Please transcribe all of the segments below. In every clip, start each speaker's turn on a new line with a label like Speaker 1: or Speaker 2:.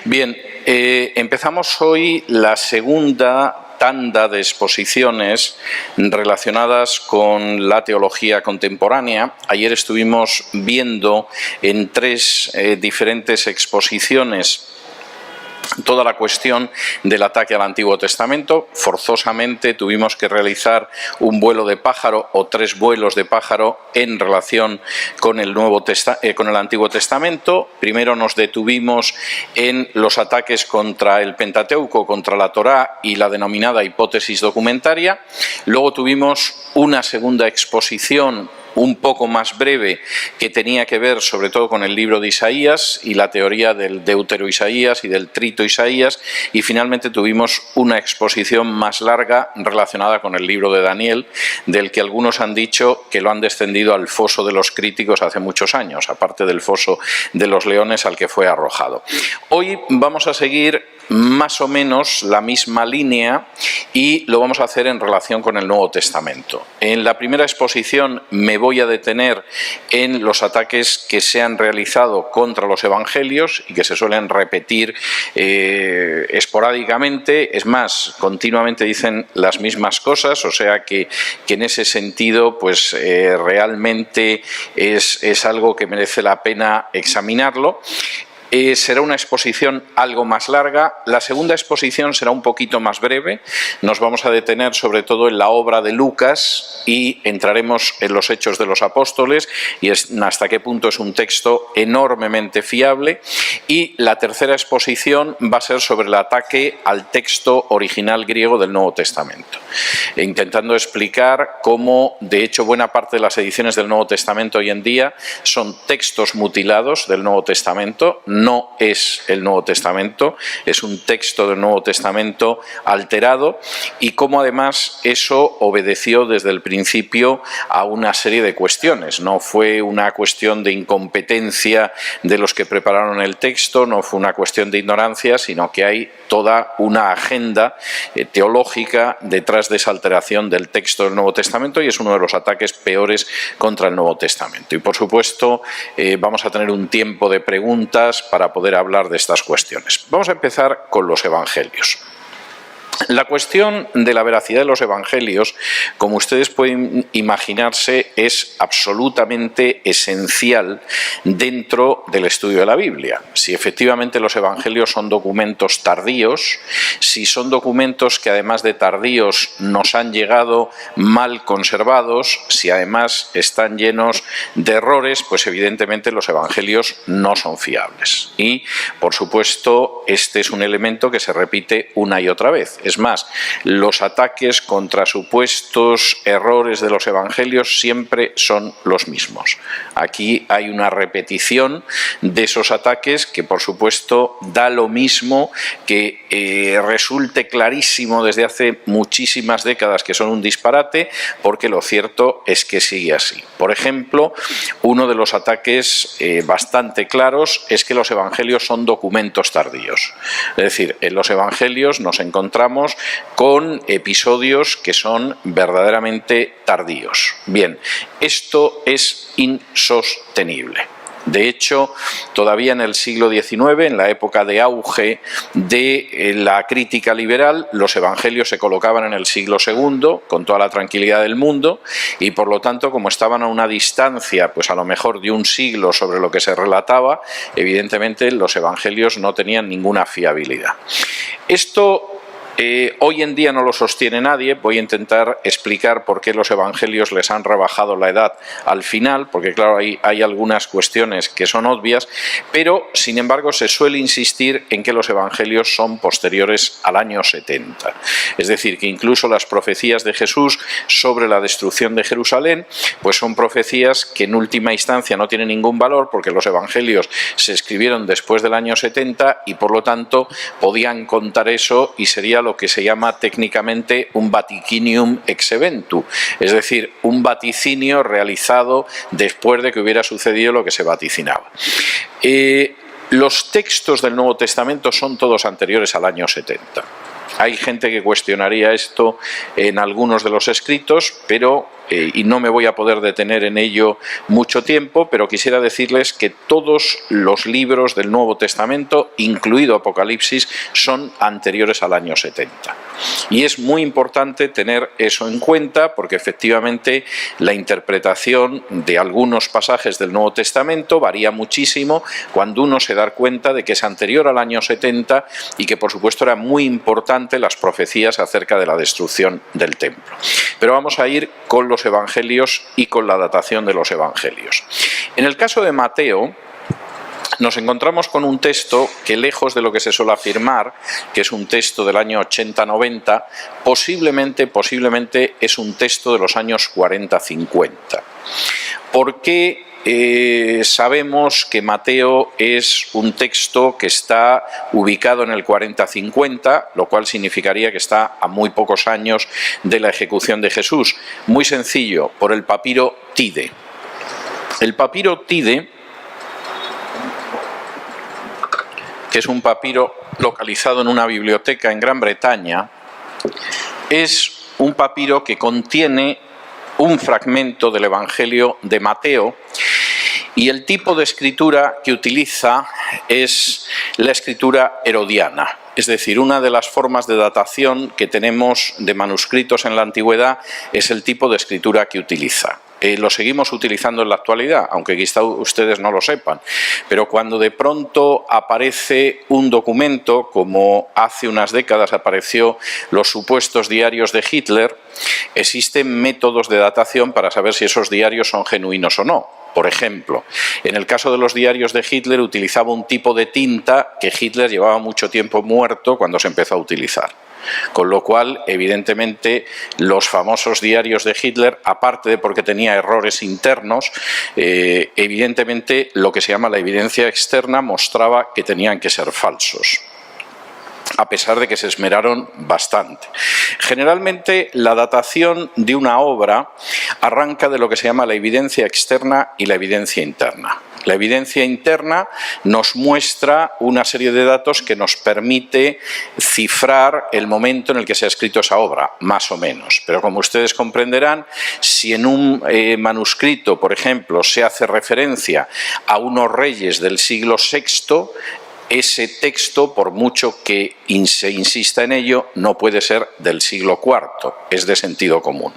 Speaker 1: Bien, empezamos hoy la segunda tanda de exposiciones relacionadas con la teología contemporánea. Ayer estuvimos viendo en tres diferentes exposiciones toda la cuestión del ataque al Antiguo Testamento. Forzosamente tuvimos que realizar un vuelo de pájaro o tres vuelos de pájaro en relación con el Antiguo Testamento. Primero nos detuvimos en los ataques contra el Pentateuco, contra la Torá y la denominada hipótesis documentaria. Luego tuvimos una segunda exposición un poco más breve que tenía que ver sobre todo con el libro de Isaías y la teoría del Deutero-Isaías y del Trito-Isaías, y finalmente tuvimos una exposición más larga relacionada con el libro de Daniel, del que algunos han dicho que lo han descendido al foso de los críticos hace muchos años, aparte del foso de los leones al que fue arrojado. Hoy vamos a seguir más o menos la misma línea y lo vamos a hacer en relación con el Nuevo Testamento. En la primera exposición me voy a detener en los ataques que se han realizado contra los evangelios y que se suelen repetir esporádicamente, es más, continuamente dicen las mismas cosas, o sea que en ese sentido pues realmente es algo que merece la pena examinarlo. Será una exposición algo más larga. La segunda exposición será un poquito más breve. Nos vamos a detener sobre todo en la obra de Lucas y entraremos en los Hechos de los Apóstoles y hasta qué punto es un texto enormemente fiable. Y la tercera exposición va a ser sobre el ataque al texto original griego del Nuevo Testamento, intentando explicar cómo, de hecho, buena parte de las ediciones del Nuevo Testamento hoy en día son textos mutilados del Nuevo Testamento. No es el Nuevo Testamento, es un texto del Nuevo Testamento alterado, y cómo además eso obedeció desde el principio a una serie de cuestiones. No fue una cuestión de incompetencia de los que prepararon el texto, no fue una cuestión de ignorancia, sino que hay toda una agenda teológica detrás de esa alteración del texto del Nuevo Testamento, y es uno de los ataques peores contra el Nuevo Testamento. Y por supuesto vamos a tener un tiempo de preguntas para poder hablar de estas cuestiones. Vamos a empezar con los evangelios. La cuestión de la veracidad de los evangelios, como ustedes pueden imaginarse, es absolutamente esencial dentro del estudio de la Biblia. Si efectivamente los evangelios son documentos tardíos, si son documentos que además de tardíos nos han llegado mal conservados, si además están llenos de errores, pues evidentemente los evangelios no son fiables. Y, por supuesto, este es un elemento que se repite una y otra vez. Es más, los ataques contra supuestos errores de los evangelios siempre son los mismos. Aquí hay una repetición de esos ataques que, por supuesto, da lo mismo que resulte clarísimo desde hace muchísimas décadas que son un disparate, porque lo cierto es que sigue así. Por ejemplo, uno de los ataques bastante claros es que los evangelios son documentos tardíos. Es decir, en los evangelios nos encontramos con episodios que son verdaderamente tardíos. Bien, esto es insostenible. De hecho, todavía en el siglo XIX, en la época de auge de la crítica liberal, los evangelios se colocaban en el siglo II, con toda la tranquilidad del mundo, y por lo tanto, como estaban a una distancia, pues a lo mejor de un siglo sobre lo que se relataba, evidentemente los evangelios no tenían ninguna fiabilidad. Esto hoy en día no lo sostiene nadie. Voy a intentar explicar por qué los evangelios les han rebajado la edad al final, porque claro, hay algunas cuestiones que son obvias, pero sin embargo se suele insistir en que los evangelios son posteriores al año 70. Es decir, que incluso las profecías de Jesús sobre la destrucción de Jerusalén, pues son profecías que en última instancia no tienen ningún valor, porque los evangelios se escribieron después del año 70 y por lo tanto podían contar eso y sería lo que se llama técnicamente un vaticinium ex eventu, es decir, un vaticinio realizado después de que hubiera sucedido lo que se vaticinaba. Los textos del Nuevo Testamento son todos anteriores al año 70. Hay gente que cuestionaría esto en algunos de los escritos, pero y no me voy a poder detener en ello mucho tiempo, pero quisiera decirles que todos los libros del Nuevo Testamento, incluido Apocalipsis, son anteriores al año 70. Y es muy importante tener eso en cuenta, porque efectivamente la interpretación de algunos pasajes del Nuevo Testamento varía muchísimo cuando uno se da cuenta de que es anterior al año 70 y que por supuesto era muy importante las profecías acerca de la destrucción del templo. Pero vamos a ir con los evangelios y con la datación de los evangelios. En el caso de Mateo, nos encontramos con un texto que, lejos de lo que se suele afirmar, que es un texto del año 80-90, posiblemente es un texto de los años 40-50. ¿Por qué sabemos que Mateo es un texto que está ubicado en el 40-50, lo cual significaría que está a muy pocos años de la ejecución de Jesús? Muy sencillo, por el papiro Tide. El papiro Tide, que es un papiro localizado en una biblioteca en Gran Bretaña, es un papiro que contiene un fragmento del Evangelio de Mateo, y el tipo de escritura que utiliza es la escritura herodiana. Es decir, una de las formas de datación que tenemos de manuscritos en la antigüedad es el tipo de escritura que utiliza. Lo seguimos utilizando en la actualidad, aunque quizá ustedes no lo sepan, pero cuando de pronto aparece un documento, como hace unas décadas apareció los supuestos diarios de Hitler, existen métodos de datación para saber si esos diarios son genuinos o no. Por ejemplo, en el caso de los diarios de Hitler utilizaba un tipo de tinta que Hitler llevaba mucho tiempo muerto cuando se empezó a utilizar. Con lo cual, evidentemente, los famosos diarios de Hitler, aparte de porque tenía errores internos, evidentemente lo que se llama la evidencia externa mostraba que tenían que ser falsos, a pesar de que se esmeraron bastante. Generalmente la datación de una obra arranca de lo que se llama la evidencia externa y la evidencia interna. La evidencia interna nos muestra una serie de datos que nos permite cifrar el momento en el que se ha escrito esa obra, más o menos. Pero como ustedes comprenderán, si en un manuscrito, por ejemplo, se hace referencia a unos reyes del siglo VI, ese texto, por mucho que se insista en ello, no puede ser del siglo IV, es de sentido común.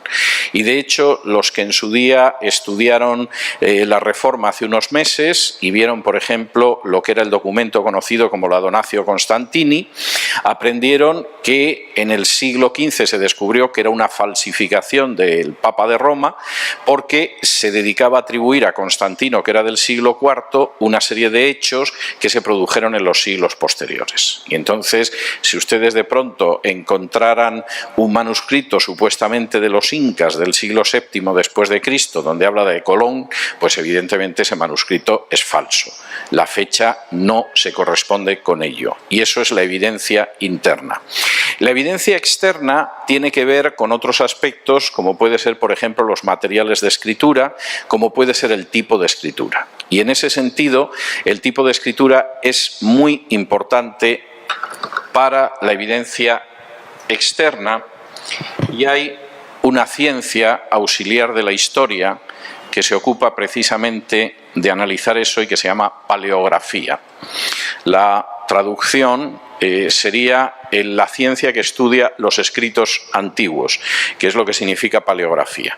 Speaker 1: Y de hecho, los que en su día estudiaron la Reforma hace unos meses y vieron, por ejemplo, lo que era el documento conocido como la Donatio Constantini, aprendieron que en el siglo XV se descubrió que era una falsificación del Papa de Roma, porque se dedicaba a atribuir a Constantino, que era del siglo IV, una serie de hechos que se produjeron en los siglos posteriores. Y entonces, si ustedes de pronto encontraran un manuscrito supuestamente de los incas del siglo VII después de Cristo, donde habla de Colón, pues evidentemente ese manuscrito es falso. La fecha no se corresponde con ello. Y eso es la evidencia interna. La evidencia externa tiene que ver con otros aspectos, como puede ser, por ejemplo, los materiales de escritura, como puede ser el tipo de escritura. Y en ese sentido, el tipo de escritura es muy importante para la evidencia externa, y hay una ciencia auxiliar de la historia que se ocupa precisamente de analizar eso y que se llama paleografía. La traducción sería la ciencia que estudia los escritos antiguos, que es lo que significa paleografía.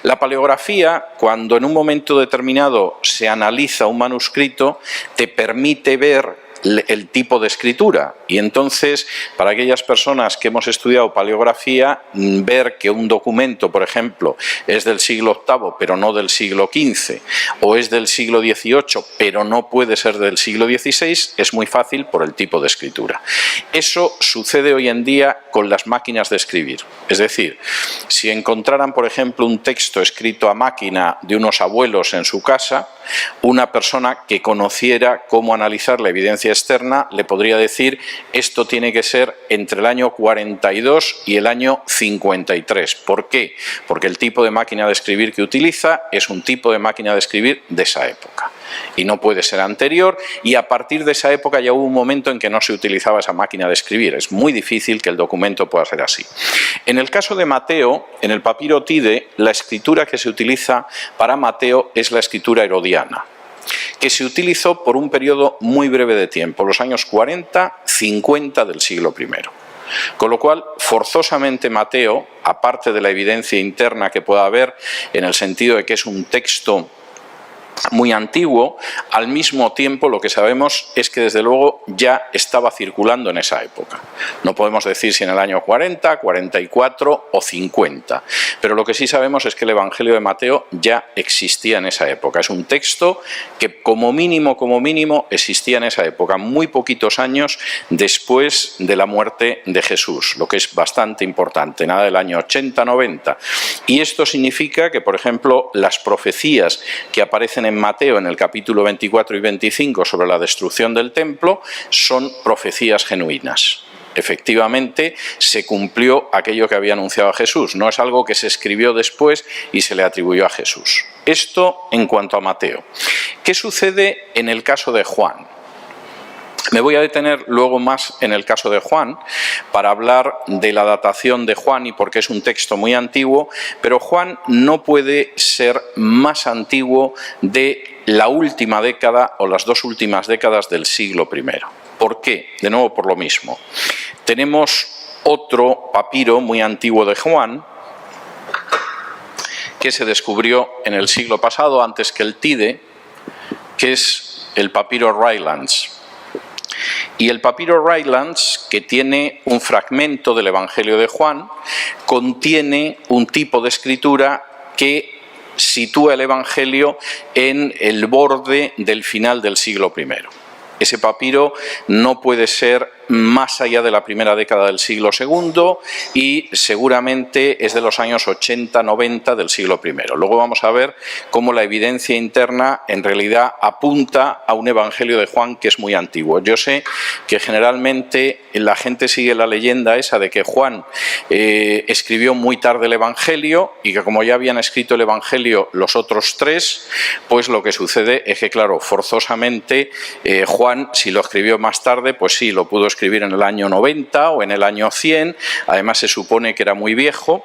Speaker 1: La paleografía, cuando en un momento determinado se analiza un manuscrito, te permite ver el tipo de escritura, y entonces para aquellas personas que hemos estudiado paleografía, ver que un documento, por ejemplo, es del siglo VIII pero no del siglo XV, o es del siglo XVIII pero no puede ser del siglo XVI, es muy fácil por el tipo de escritura. Eso sucede hoy en día con las máquinas de escribir. Es decir, si encontraran, por ejemplo, un texto escrito a máquina de unos abuelos en su casa, una persona que conociera cómo analizar la evidencia evidencia externa, le podría decir esto tiene que ser entre el año 42 y el año 53. ¿Por qué? Porque el tipo de máquina de escribir que utiliza es un tipo de máquina de escribir de esa época y no puede ser anterior, y a partir de esa época ya hubo un momento en que no se utilizaba esa máquina de escribir. Es muy difícil que el documento pueda ser así. En el caso de Mateo, en el papiro Tide, la escritura que se utiliza para Mateo es la escritura herodiana, que se utilizó por un periodo muy breve de tiempo, los años 40-50 del siglo I. Con lo cual, forzosamente Mateo, aparte de la evidencia interna que pueda haber en el sentido de que es un texto muy antiguo, al mismo tiempo lo que sabemos es que desde luego ya estaba circulando en esa época. No podemos decir si en el año 40, 44 o 50, pero lo que sí sabemos es que el Evangelio de Mateo ya existía en esa época. Es un texto que como mínimo existía en esa época, muy poquitos años después de la muerte de Jesús, lo que es bastante importante, nada del año 80-90. Y esto significa que, por ejemplo, las profecías que aparecen en Mateo en el capítulo 24 y 25 sobre la destrucción del templo son profecías genuinas. Efectivamente, se cumplió aquello que había anunciado Jesús. No es algo que se escribió después y se le atribuyó a Jesús. Esto en cuanto a Mateo. ¿Qué sucede en el caso de Juan? Me voy a detener luego más en el caso de Juan para hablar de la datación de Juan y porque es un texto muy antiguo, pero Juan no puede ser más antiguo de la última década o las dos últimas décadas del siglo I. ¿Por qué? De nuevo por lo mismo. Tenemos otro papiro muy antiguo de Juan que se descubrió en el siglo pasado, antes que el Tide, que es el papiro Rylands. Y el papiro Rylands, que tiene un fragmento del Evangelio de Juan, contiene un tipo de escritura que sitúa el Evangelio en el borde del final del siglo I. Ese papiro no puede ser más allá de la primera década del siglo II y seguramente es de los años 80-90 del siglo I. Luego vamos a ver cómo la evidencia interna en realidad apunta a un Evangelio de Juan que es muy antiguo. Yo sé que generalmente la gente sigue la leyenda esa de que Juan escribió muy tarde el Evangelio y que como ya habían escrito el Evangelio los otros tres, pues lo que sucede es que, claro, forzosamente Juan, si lo escribió más tarde, pues sí, lo pudo escribir en el año 90 o en el año 100, además se supone que era muy viejo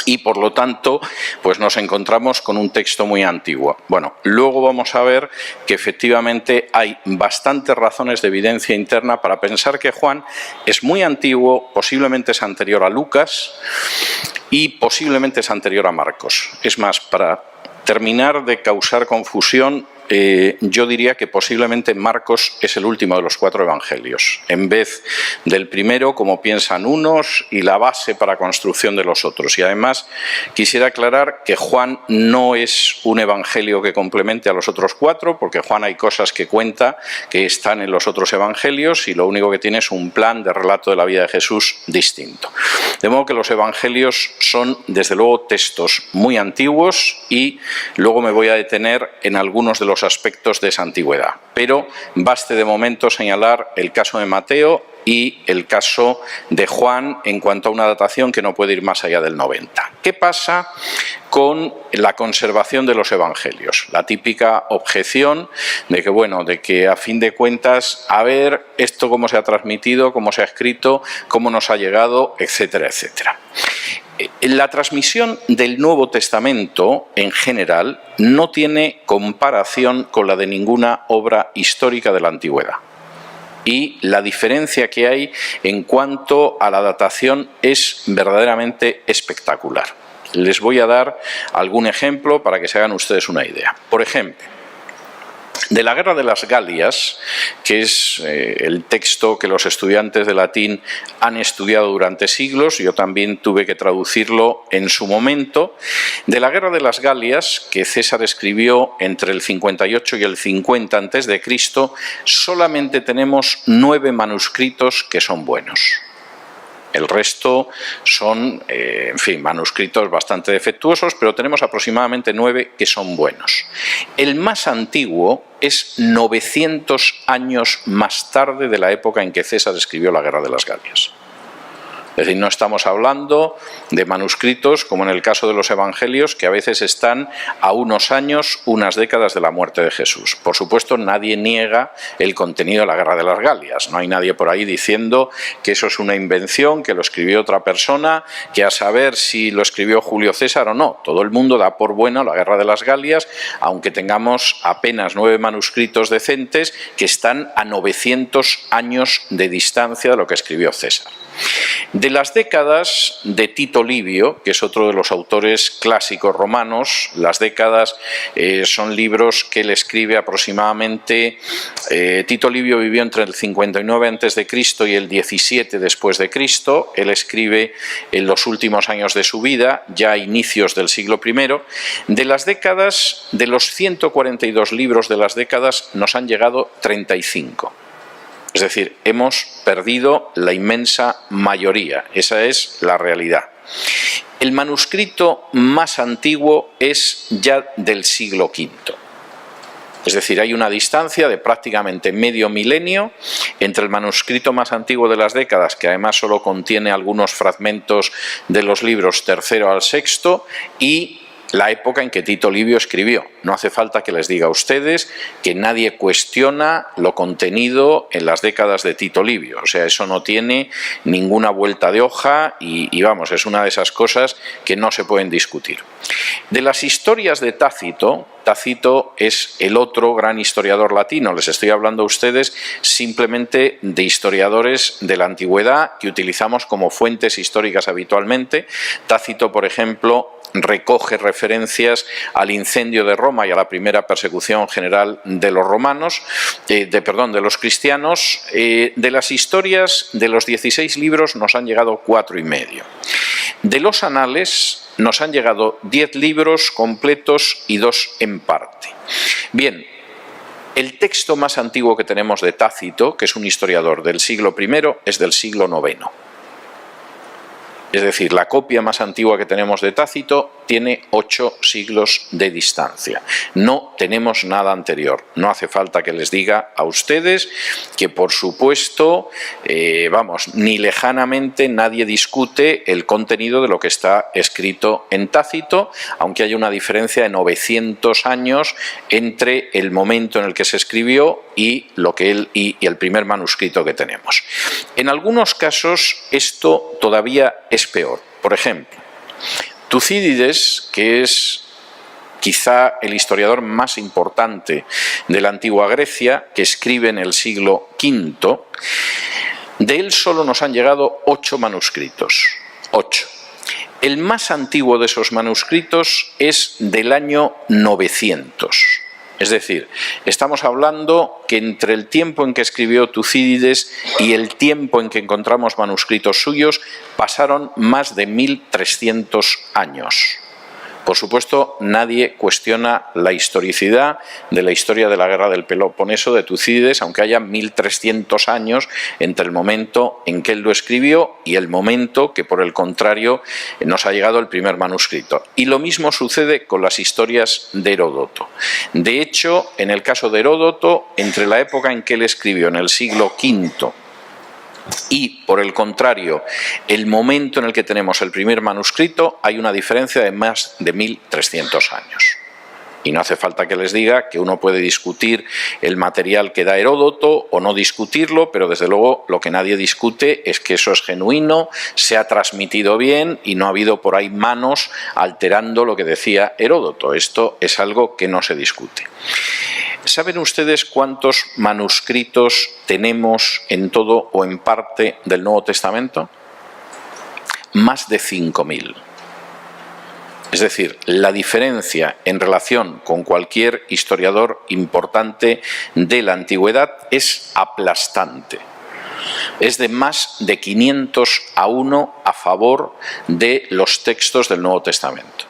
Speaker 1: y por lo tanto pues nos encontramos con un texto muy antiguo. Bueno, luego vamos a ver que efectivamente hay bastantes razones de evidencia interna para pensar que Juan es muy antiguo, posiblemente es anterior a Lucas y posiblemente es anterior a Marcos. Es más, para terminar de causar confusión, yo diría que posiblemente Marcos es el último de los cuatro evangelios, en vez del primero, como piensan unos, y la base para construcción de los otros. Y además quisiera aclarar que Juan no es un evangelio que complemente a los otros cuatro, porque Juan hay cosas que cuenta que están en los otros evangelios y lo único que tiene es un plan de relato de la vida de Jesús distinto. De modo que los evangelios son, desde luego, textos muy antiguos y luego me voy a detener en algunos de los aspectos de esa antigüedad. Pero baste de momento señalar el caso de Mateo y el caso de Juan en cuanto a una datación que no puede ir más allá del 90. ¿Qué pasa con la conservación de los evangelios? La típica objeción de que, bueno, de que a fin de cuentas, a ver esto cómo se ha transmitido, cómo se ha escrito, cómo nos ha llegado, etcétera, etcétera. La transmisión del Nuevo Testamento, en general, no tiene comparación con la de ninguna obra histórica de la antigüedad. Y la diferencia que hay en cuanto a la datación es verdaderamente espectacular. Les voy a dar algún ejemplo para que se hagan ustedes una idea. Por ejemplo, de la Guerra de las Galias, que es el texto que los estudiantes de latín han estudiado durante siglos, yo también tuve que traducirlo en su momento. De la Guerra de las Galias, que César escribió entre el 58 y el 50 a.C., solamente tenemos 9 manuscritos que son buenos. El resto son, en fin, manuscritos bastante defectuosos, pero tenemos aproximadamente 9 que son buenos. El más antiguo es 900 años más tarde de la época en que César escribió la Guerra de las Galias. Es decir, no estamos hablando de manuscritos, como en el caso de los evangelios, que a veces están a unos años, unas décadas de la muerte de Jesús. Por supuesto, nadie niega el contenido de la Guerra de las Galias. No hay nadie por ahí diciendo que eso es una invención, que lo escribió otra persona, que a saber si lo escribió Julio César o no. Todo el mundo da por buena la Guerra de las Galias, aunque tengamos apenas 9 manuscritos decentes que están a 900 años de distancia de lo que escribió César. De las décadas de Tito Livio, que es otro de los autores clásicos romanos, las décadas son libros que él escribe aproximadamente. Tito Livio vivió entre el 59 a.C. y el 17 después de Cristo. Él escribe en los últimos años de su vida, ya a inicios del siglo I. De las décadas, de los 142 libros de las décadas, nos han llegado 35. Es decir, hemos perdido la inmensa mayoría, esa es la realidad. El manuscrito más antiguo es ya del siglo V. Es decir, hay una distancia de prácticamente medio milenio entre el manuscrito más antiguo de las décadas, que además solo contiene algunos fragmentos de los libros tercero al sexto, y la época en que Tito Livio escribió. No hace falta que les diga a ustedes que nadie cuestiona lo contenido en las décadas de Tito Livio. O sea, eso no tiene ninguna vuelta de hoja y vamos, es una de esas cosas que no se pueden discutir. De las historias de Tácito, Tácito es el otro gran historiador latino. Les estoy hablando a ustedes simplemente de historiadores de la antigüedad que utilizamos como fuentes históricas habitualmente. Tácito, por ejemplo, recoge referencias al incendio de Roma y a la primera persecución general de los romanos, de los cristianos. De las historias, de los 16 libros nos han llegado 4 y medio. De los anales nos han llegado 10 libros completos y 2 en parte. Bien, el texto más antiguo que tenemos de Tácito, que es un historiador del siglo I, es del siglo IX. Es decir, la copia más antigua que tenemos de Tácito tiene 8 siglos de distancia. No tenemos nada anterior. No hace falta que les diga a ustedes que, por supuesto, ni lejanamente nadie discute el contenido de lo que está escrito en Tácito, aunque hay una diferencia de 900 años entre el momento en el que se escribió y el primer manuscrito que tenemos. En algunos casos esto todavía es peor. Por ejemplo, Tucídides, que es quizá el historiador más importante de la antigua Grecia, que escribe en el siglo V, de él solo nos han llegado 8 manuscritos. 8. El más antiguo de esos manuscritos es del año 900. Es decir, estamos hablando que entre el tiempo en que escribió Tucídides y el tiempo en que encontramos manuscritos suyos pasaron más de 1300 años. Por supuesto, nadie cuestiona la historicidad de la historia de la guerra del Peloponeso de Tucídides, aunque haya 1300 años entre el momento en que él lo escribió y el momento que, por el contrario, nos ha llegado el primer manuscrito. Y lo mismo sucede con las historias de Heródoto. De hecho, en el caso de Heródoto, entre la época en que él escribió, en el siglo V, y, por el contrario, el momento en el que tenemos el primer manuscrito, hay una diferencia de más de 1300 años. Y no hace falta que les diga que uno puede discutir el material que da Heródoto o no discutirlo, pero desde luego lo que nadie discute es que eso es genuino, se ha transmitido bien y no ha habido por ahí manos alterando lo que decía Heródoto. Esto es algo que no se discute. ¿Saben ustedes cuántos manuscritos tenemos en todo o en parte del Nuevo Testamento? Más de 5000. Es decir, la diferencia en relación con cualquier historiador importante de la antigüedad es aplastante. Es de más de 500 a 1 a favor de los textos del Nuevo Testamento.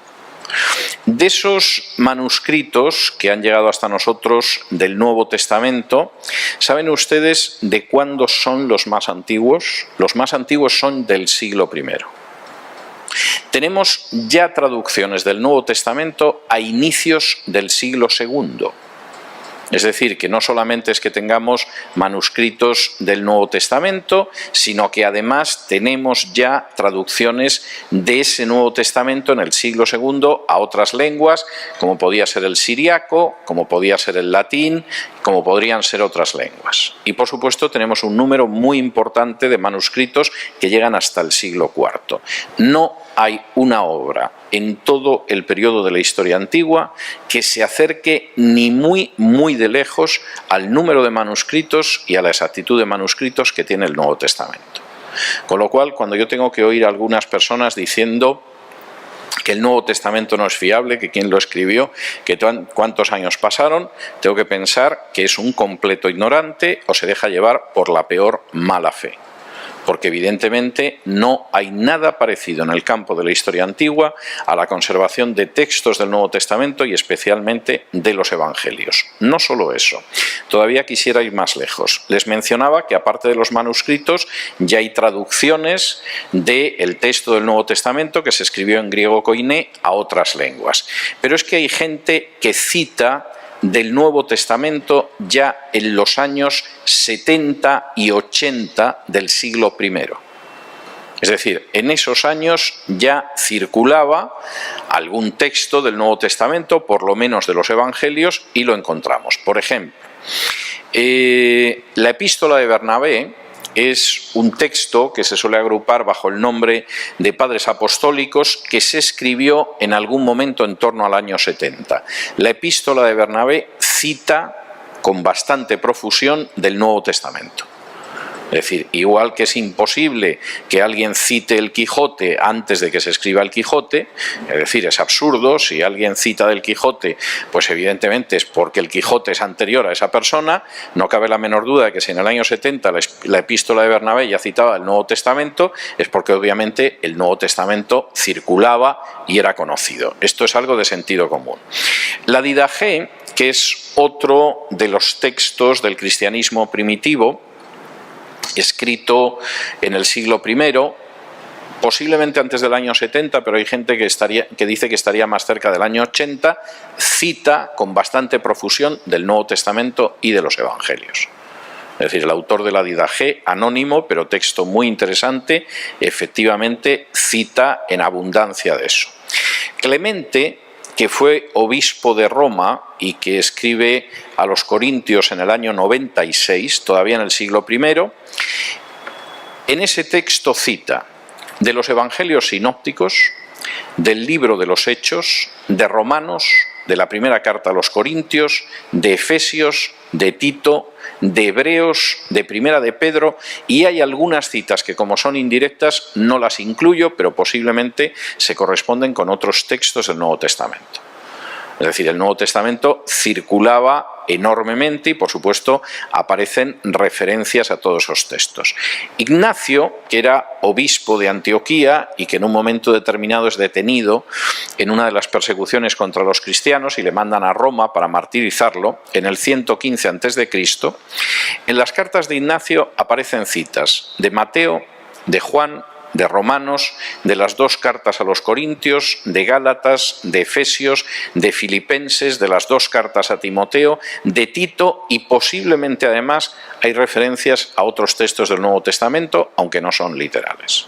Speaker 1: De esos manuscritos que han llegado hasta nosotros del Nuevo Testamento, ¿saben ustedes de cuándo son los más antiguos? Los más antiguos son del siglo I. Tenemos ya traducciones del Nuevo Testamento a inicios del siglo II. Es decir, que no solamente es que tengamos manuscritos del Nuevo Testamento, sino que además tenemos ya traducciones de ese Nuevo Testamento en el siglo II a otras lenguas, como podía ser el siriaco, como podía ser el latín, como podrían ser otras lenguas. Y por supuesto tenemos un número muy importante de manuscritos que llegan hasta el siglo IV. No hay una obra en todo el periodo de la historia antigua que se acerque ni muy de lejos al número de manuscritos y a la exactitud de manuscritos que tiene el Nuevo Testamento. Con lo cual, cuando yo tengo que oír a algunas personas diciendo que el Nuevo Testamento no es fiable, que quién lo escribió, que cuántos años pasaron, tengo que pensar que es un completo ignorante o se deja llevar por la peor mala fe. Porque evidentemente no hay nada parecido en el campo de la historia antigua a la conservación de textos del Nuevo Testamento y especialmente de los Evangelios. No solo eso, todavía quisiera ir más lejos. Les mencionaba que aparte de los manuscritos ya hay traducciones del texto del Nuevo Testamento que se escribió en griego koiné a otras lenguas. Pero es que hay gente que cita del Nuevo Testamento ya en los años 70 y 80 del siglo I. Es decir, en esos años ya circulaba algún texto del Nuevo Testamento, por lo menos de los Evangelios, y lo encontramos. Por ejemplo, la epístola de Bernabé es un texto que se suele agrupar bajo el nombre de Padres Apostólicos que se escribió en algún momento en torno al año 70. La epístola de Bernabé cita con bastante profusión del Nuevo Testamento. Es decir, igual que es imposible que alguien cite el Quijote antes de que se escriba el Quijote, es decir, es absurdo. Si alguien cita del Quijote, pues evidentemente es porque el Quijote es anterior a esa persona. No cabe la menor duda de que si en el año 70 la epístola de Bernabé ya citaba el Nuevo Testamento, es porque obviamente el Nuevo Testamento circulaba y era conocido. Esto es algo de sentido común. La Didaché, que es otro de los textos del cristianismo primitivo, escrito en el siglo I, posiblemente antes del año 70, pero hay gente que dice que estaría más cerca del año 80, cita con bastante profusión del Nuevo Testamento y de los Evangelios. Es decir, el autor de la Didaché, anónimo, pero texto muy interesante, efectivamente cita en abundancia de eso. Clemente, que fue obispo de Roma y que escribe a los Corintios en el año 96, todavía en el siglo I, en ese texto cita de los Evangelios sinópticos, del libro de los Hechos, de Romanos, de la primera carta a los Corintios, de Efesios, de Tito, de Hebreos, de Primera de Pedro, y hay algunas citas que, como son indirectas, no las incluyo, pero posiblemente se corresponden con otros textos del Nuevo Testamento. Es decir, el Nuevo Testamento circulaba enormemente y, por supuesto, aparecen referencias a todos esos textos. Ignacio, que era obispo de Antioquía y que en un momento determinado es detenido en una de las persecuciones contra los cristianos y le mandan a Roma para martirizarlo, en el 115 a.C., en las cartas de Ignacio aparecen citas de Mateo, de Juan, de Romanos, de las dos cartas a los Corintios, de Gálatas, de Efesios, de Filipenses, de las dos cartas a Timoteo, de Tito, y posiblemente además hay referencias a otros textos del Nuevo Testamento, aunque no son literales.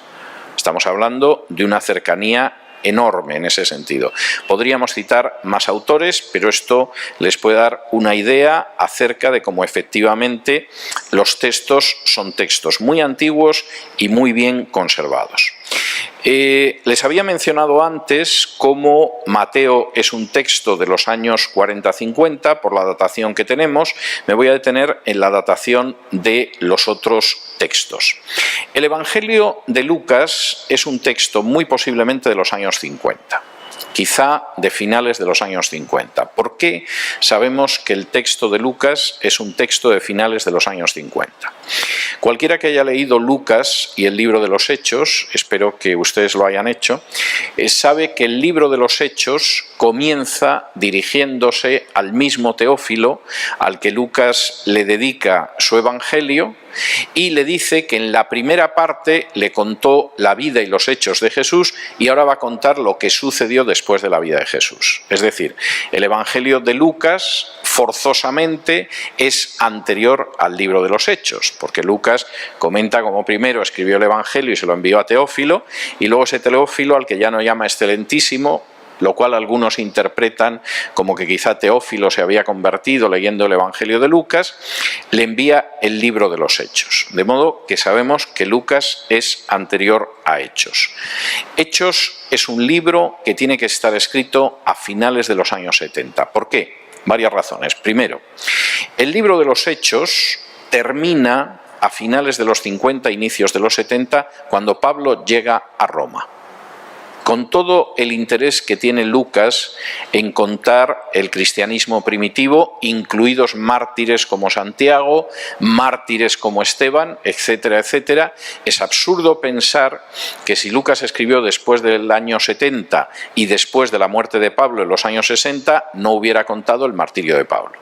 Speaker 1: Estamos hablando de una cercanía enorme en ese sentido. Podríamos citar más autores, pero esto les puede dar una idea acerca de cómo efectivamente los textos son textos muy antiguos y muy bien conservados. Les había mencionado antes cómo Mateo es un texto de los años 40-50, por la datación que tenemos. Me voy a detener en la datación de los otros textos. El Evangelio de Lucas es un texto muy posiblemente de los años 50. quizá de finales de los años 50. ¿Por qué sabemos que el texto de Lucas es un texto de finales de los años 50? Cualquiera que haya leído Lucas y el libro de los Hechos, espero que ustedes lo hayan hecho, sabe que el libro de los Hechos comienza dirigiéndose al mismo Teófilo, al que Lucas le dedica su evangelio, y le dice que en la primera parte le contó la vida y los hechos de Jesús y ahora va a contar lo que sucedió después de la vida de Jesús. Es decir, el Evangelio de Lucas forzosamente es anterior al libro de los Hechos, porque Lucas comenta cómo primero escribió el Evangelio y se lo envió a Teófilo, y luego ese Teófilo, al que ya no llama excelentísimo, lo cual algunos interpretan como que quizá Teófilo se había convertido leyendo el Evangelio de Lucas, le envía el libro de los Hechos. De modo que sabemos que Lucas es anterior a Hechos. Hechos es un libro que tiene que estar escrito a finales de los años 70. ¿Por qué? Varias razones. Primero, el libro de los Hechos termina a finales de los 50, inicios de los 70, cuando Pablo llega a Roma. Con todo el interés que tiene Lucas en contar el cristianismo primitivo, incluidos mártires como Santiago, mártires como Esteban, etcétera, etcétera, es absurdo pensar que si Lucas escribió después del año 70 y después de la muerte de Pablo en los años 60, no hubiera contado el martirio de Pablo.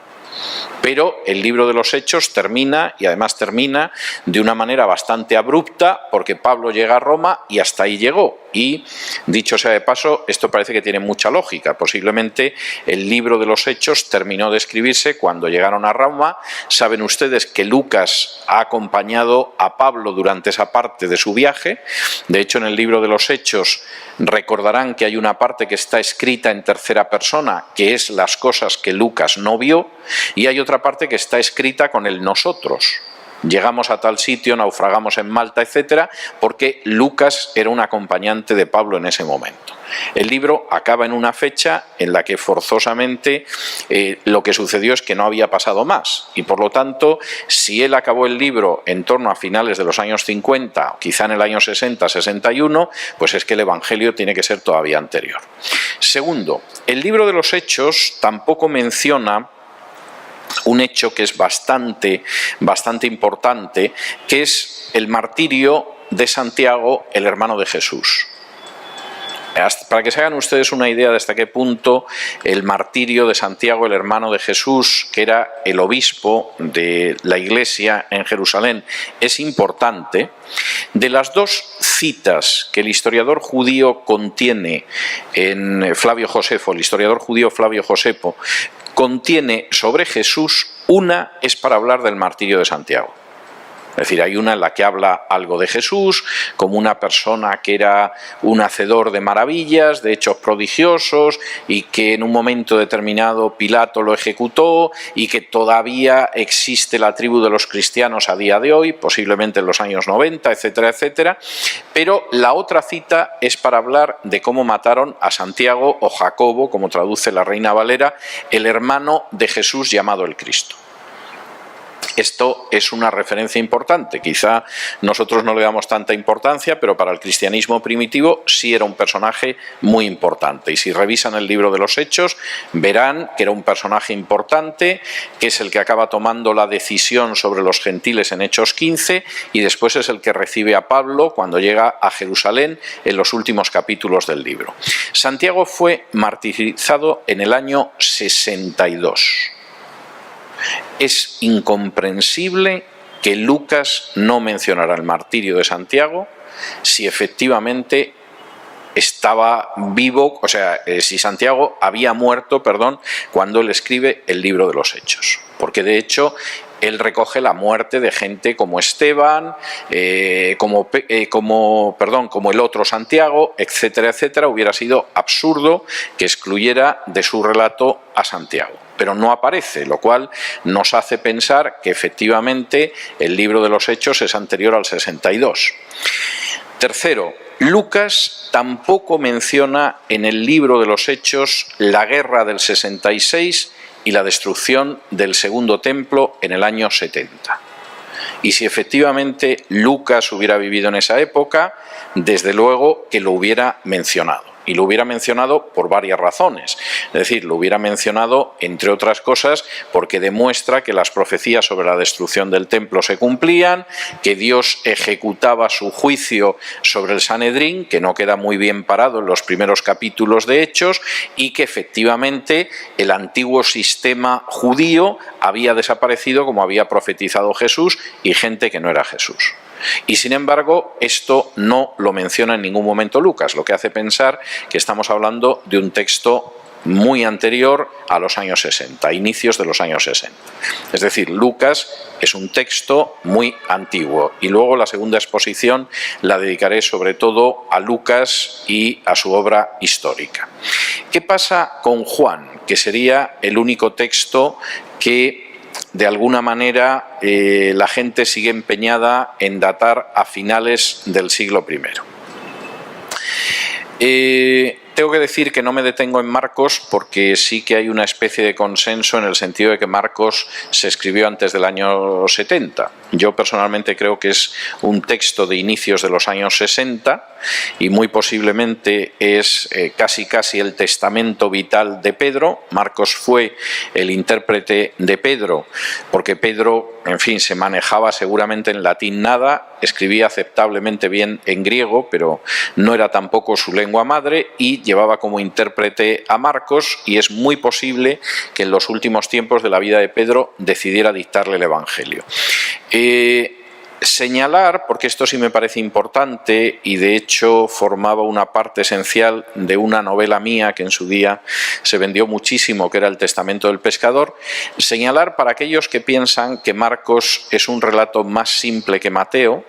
Speaker 1: Pero el libro de los Hechos termina, y además termina de una manera bastante abrupta, porque Pablo llega a Roma y hasta ahí llegó. Y, dicho sea de paso, esto parece que tiene mucha lógica. Posiblemente el libro de los Hechos terminó de escribirse cuando llegaron a Roma. Saben ustedes que Lucas ha acompañado a Pablo durante esa parte de su viaje. De hecho, en el libro de los Hechos recordarán que hay una parte que está escrita en tercera persona, que es las cosas que Lucas no vio, y hay otra parte que está escrita con el nosotros. Llegamos a tal sitio, naufragamos en Malta, etcétera, porque Lucas era un acompañante de Pablo en ese momento. El libro acaba en una fecha en la que forzosamente lo que sucedió es que no había pasado más, y por lo tanto, si él acabó el libro en torno a finales de los años 50, o quizá en el año 60, 61, pues es que el Evangelio tiene que ser todavía anterior. Segundo, el libro de los Hechos tampoco menciona un hecho que es bastante importante, que es el martirio de Santiago, el hermano de Jesús. Para que se hagan ustedes una idea de hasta qué punto el martirio de Santiago, el hermano de Jesús, que era el obispo de la iglesia en Jerusalén, es importante, de las dos citas que el historiador judío contiene en Flavio Josefo, el historiador judío Flavio Josefo, contiene sobre Jesús, una es para hablar del martirio de Santiago. Es decir, hay una en la que habla algo de Jesús, como una persona que era un hacedor de maravillas, de hechos prodigiosos, y que en un momento determinado Pilato lo ejecutó, y que todavía existe la tribu de los cristianos a día de hoy, posiblemente en los años 90, etcétera, etcétera. Pero la otra cita es para hablar de cómo mataron a Santiago, o Jacobo, como traduce la Reina Valera, el hermano de Jesús llamado el Cristo. Esto es una referencia importante. Quizá nosotros no le damos tanta importancia, pero para el cristianismo primitivo sí era un personaje muy importante. Y si revisan el libro de los Hechos, verán que era un personaje importante, que es el que acaba tomando la decisión sobre los gentiles en Hechos 15, y después es el que recibe a Pablo cuando llega a Jerusalén en los últimos capítulos del libro. Santiago fue martirizado en el año 62. Es incomprensible que Lucas no mencionara el martirio de Santiago si efectivamente estaba vivo, o sea, si Santiago había muerto, cuando él escribe el libro de los Hechos. Porque de hecho él recoge la muerte de gente como Esteban, como el otro Santiago, etcétera, etcétera. Hubiera sido absurdo que excluyera de su relato a Santiago. Pero no aparece, lo cual nos hace pensar que efectivamente el libro de los Hechos es anterior al 62. Tercero, Lucas tampoco menciona en el libro de los Hechos la guerra del 66 y la destrucción del segundo templo en el año 70. Y si efectivamente Lucas hubiera vivido en esa época, desde luego que lo hubiera mencionado. y lo hubiera mencionado por varias razones. Es decir, lo hubiera mencionado, entre otras cosas, porque demuestra que las profecías sobre la destrucción del templo se cumplían, que Dios ejecutaba su juicio sobre el Sanedrín, que no queda muy bien parado en los primeros capítulos de Hechos, y que efectivamente el antiguo sistema judío había desaparecido como había profetizado Jesús, y gente que no era Jesús. Y sin embargo, esto no lo menciona en ningún momento Lucas, lo que hace pensar que estamos hablando de un texto muy anterior a los años 60, inicios de los años 60. Es decir, Lucas es un texto muy antiguo. Y luego la segunda exposición la dedicaré sobre todo a Lucas y a su obra histórica. ¿Qué pasa con Juan? Que sería el único texto que de alguna manera la gente sigue empeñada en datar a finales del siglo I. Tengo que decir que no me detengo en Marcos porque sí que hay una especie de consenso en el sentido de que Marcos se escribió antes del año 70. Yo personalmente creo que es un texto de inicios de los años 60 y muy posiblemente es casi el testamento vital de Pedro. Marcos fue el intérprete de Pedro porque Pedro, en fin, se manejaba seguramente en latín nada, escribía aceptablemente bien en griego, pero no era tampoco su lengua madre, y llevaba como intérprete a Marcos, y es muy posible que en los últimos tiempos de la vida de Pedro decidiera dictarle el Evangelio. Señalar, porque esto sí me parece importante y de hecho formaba una parte esencial de una novela mía que en su día se vendió muchísimo, que era El Testamento del Pescador, señalar para aquellos que piensan que Marcos es un relato más simple que Mateo,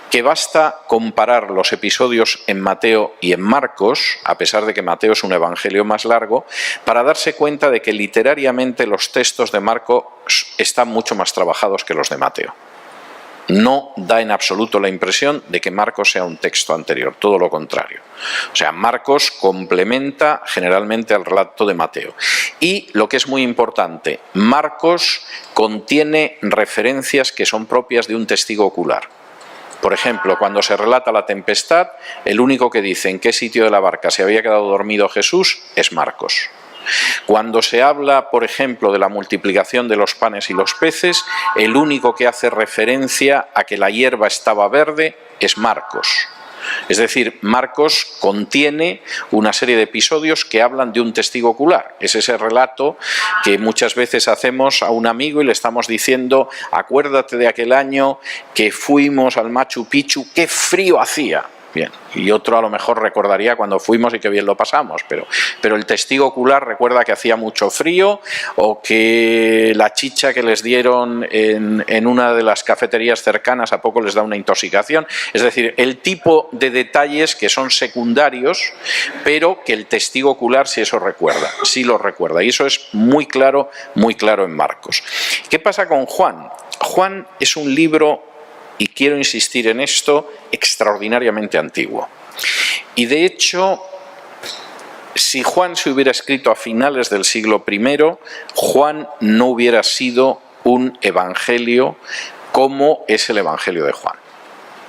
Speaker 1: que basta comparar los episodios en Mateo y en Marcos, a pesar de que Mateo es un evangelio más largo, para darse cuenta de que literariamente los textos de Marcos están mucho más trabajados que los de Mateo. No da en absoluto la impresión de que Marcos sea un texto anterior, todo lo contrario. O sea, Marcos complementa generalmente al relato de Mateo. Y lo que es muy importante, Marcos contiene referencias que son propias de un testigo ocular. Por ejemplo, cuando se relata la tempestad, el único que dice en qué sitio de la barca se había quedado dormido Jesús es Marcos. Cuando se habla, por ejemplo, de la multiplicación de los panes y los peces, el único que hace referencia a que la hierba estaba verde es Marcos. Es decir, Marcos contiene una serie de episodios que hablan de un testigo ocular. Es ese relato que muchas veces hacemos a un amigo y le estamos diciendo: acuérdate de aquel año que fuimos al Machu Picchu, qué frío hacía. Bien, y otro a lo mejor recordaría cuando fuimos y qué bien lo pasamos, pero el testigo ocular recuerda que hacía mucho frío, o que la chicha que les dieron en una de las cafeterías cercanas a poco les da una intoxicación. Es decir, el tipo de detalles que son secundarios, pero que el testigo ocular sí eso recuerda, sí lo recuerda, y eso es muy claro en Marcos. ¿Qué pasa con Juan? Juan es un libro, y quiero insistir en esto, extraordinariamente antiguo. Y de hecho, si Juan se hubiera escrito a finales del siglo I, Juan no hubiera sido un evangelio como es el Evangelio de Juan.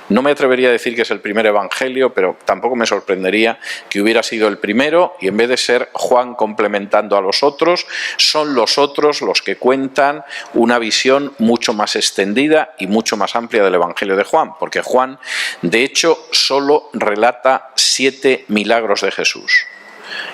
Speaker 1: No me atrevería a decir que es el primer evangelio, pero tampoco me sorprendería que hubiera sido el primero, y en vez de ser Juan complementando a los otros, son los otros los que cuentan una visión mucho más extendida y mucho más amplia del Evangelio de Juan, porque Juan, de hecho, solo relata 7 milagros de Jesús.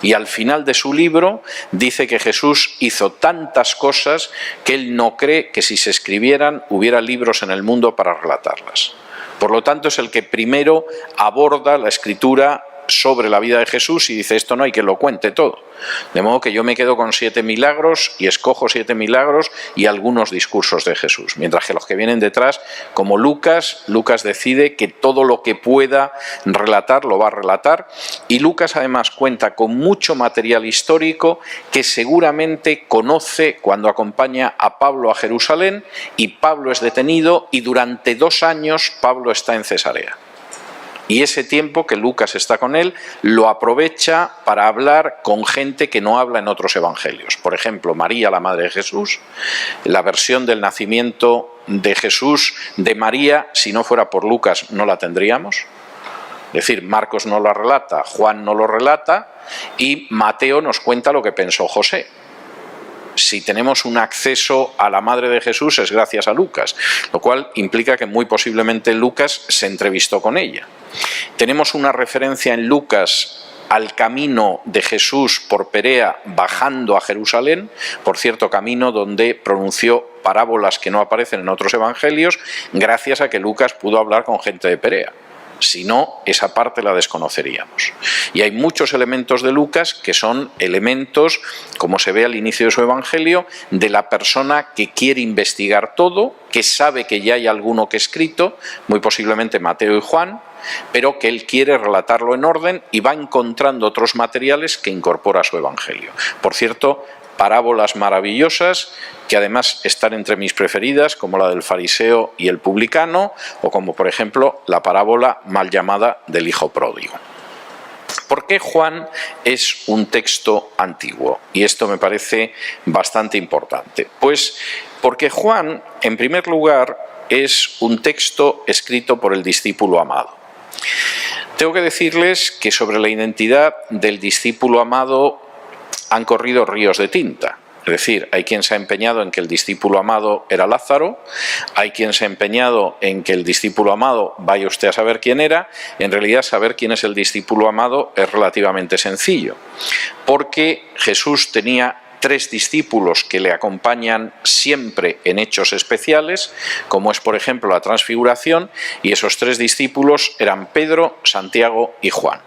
Speaker 1: Y al final de su libro dice que Jesús hizo tantas cosas que él no cree que si se escribieran hubiera libros en el mundo para relatarlas. Por lo tanto, es el que primero aborda la escritura sobre la vida de Jesús y dice: esto no hay que lo cuente todo. De modo que yo me quedo con 7 milagros y escojo 7 milagros y algunos discursos de Jesús. Mientras que los que vienen detrás, como Lucas decide que todo lo que pueda relatar lo va a relatar. Y Lucas además cuenta con mucho material histórico que seguramente conoce cuando acompaña a Pablo a Jerusalén, y Pablo es detenido y durante 2 años Pablo está en Cesarea. Y ese tiempo que Lucas está con él lo aprovecha para hablar con gente que no habla en otros evangelios. Por ejemplo, María, la madre de Jesús. La versión del nacimiento de Jesús de María, si no fuera por Lucas, no la tendríamos. Es decir, Marcos no lo relata, Juan no lo relata y Mateo nos cuenta lo que pensó José. Si tenemos un acceso a la madre de Jesús es gracias a Lucas, lo cual implica que muy posiblemente Lucas se entrevistó con ella. Tenemos una referencia en Lucas al camino de Jesús por Perea bajando a Jerusalén, por cierto camino donde pronunció parábolas que no aparecen en otros evangelios, gracias a que Lucas pudo hablar con gente de Perea. Si no, esa parte la desconoceríamos. Y hay muchos elementos de Lucas que son elementos, como se ve al inicio de su evangelio, de la persona que quiere investigar todo, que sabe que ya hay alguno que ha escrito, muy posiblemente Mateo y Juan, pero que él quiere relatarlo en orden y va encontrando otros materiales que incorpora a su evangelio. Por cierto, parábolas maravillosas que además están entre mis preferidas, como la del fariseo y el publicano, o como por ejemplo la parábola mal llamada del hijo pródigo. ¿Por qué Juan es un texto antiguo? Y esto me parece bastante importante. Pues porque Juan, en primer lugar, es un texto escrito por el discípulo amado. Tengo que decirles que sobre la identidad del discípulo amado han corrido ríos de tinta. Es decir, hay quien se ha empeñado en que el discípulo amado era Lázaro, hay quien se ha empeñado en que el discípulo amado, vaya usted a saber quién era. En realidad, saber quién es el discípulo amado es relativamente sencillo, porque Jesús tenía 3 discípulos que le acompañan siempre en hechos especiales, como es por ejemplo la transfiguración, y esos 3 discípulos eran Pedro, Santiago y Juan.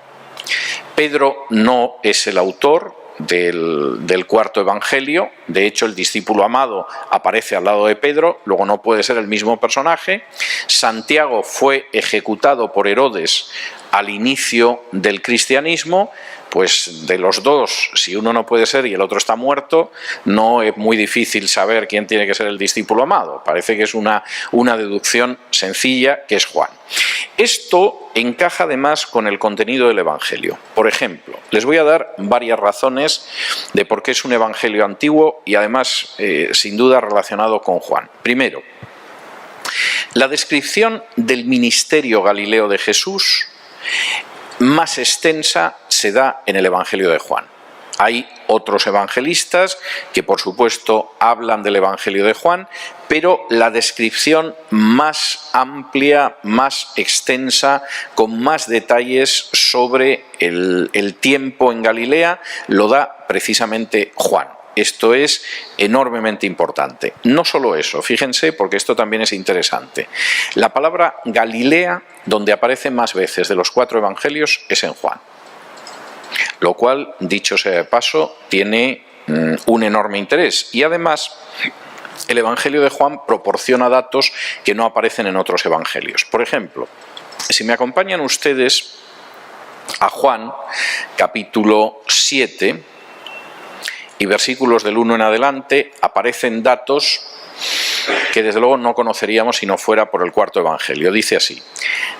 Speaker 1: Pedro no es el autor del cuarto evangelio, de hecho el discípulo amado aparece al lado de Pedro, luego no puede ser el mismo personaje. Santiago fue ejecutado por Herodes al inicio del cristianismo. Pues de los dos, si uno no puede ser y el otro está muerto, no es muy difícil saber quién tiene que ser el discípulo amado. Parece que es una deducción sencilla, que es Juan. Esto encaja además con el contenido del Evangelio. Por ejemplo, les voy a dar varias razones de por qué es un Evangelio antiguo y además, sin duda, relacionado con Juan. Primero, la descripción del ministerio galileo de Jesús más extensa se da en el Evangelio de Juan. Hay otros evangelistas que, por supuesto, hablan del Evangelio de Juan, pero la descripción más amplia, más extensa, con más detalles sobre el tiempo en Galilea, lo da precisamente Juan. Esto es enormemente importante. No solo eso, fíjense, porque esto también es interesante. La palabra Galilea, donde aparece más veces de los 4 evangelios, es en Juan. Lo cual, dicho sea de paso, tiene un enorme interés. Y además, el Evangelio de Juan proporciona datos que no aparecen en otros evangelios. Por ejemplo, si me acompañan ustedes a Juan, capítulo 7, y versículos del 1 en adelante, aparecen datos que desde luego no conoceríamos si no fuera por el cuarto evangelio. Dice así: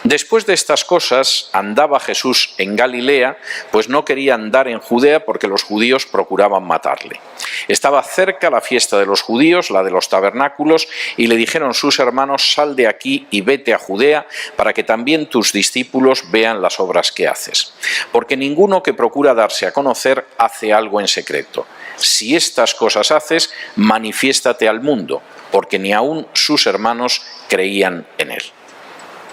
Speaker 1: después de estas cosas andaba Jesús en Galilea, pues no quería andar en Judea porque los judíos procuraban matarle. Estaba cerca la fiesta de los judíos, la de los tabernáculos, y le dijeron sus hermanos: sal de aquí y vete a Judea, para que también tus discípulos vean las obras que haces. Porque ninguno que procura darse a conocer hace algo en secreto. Si estas cosas haces, manifiéstate al mundo, porque ni aun sus hermanos creían en él.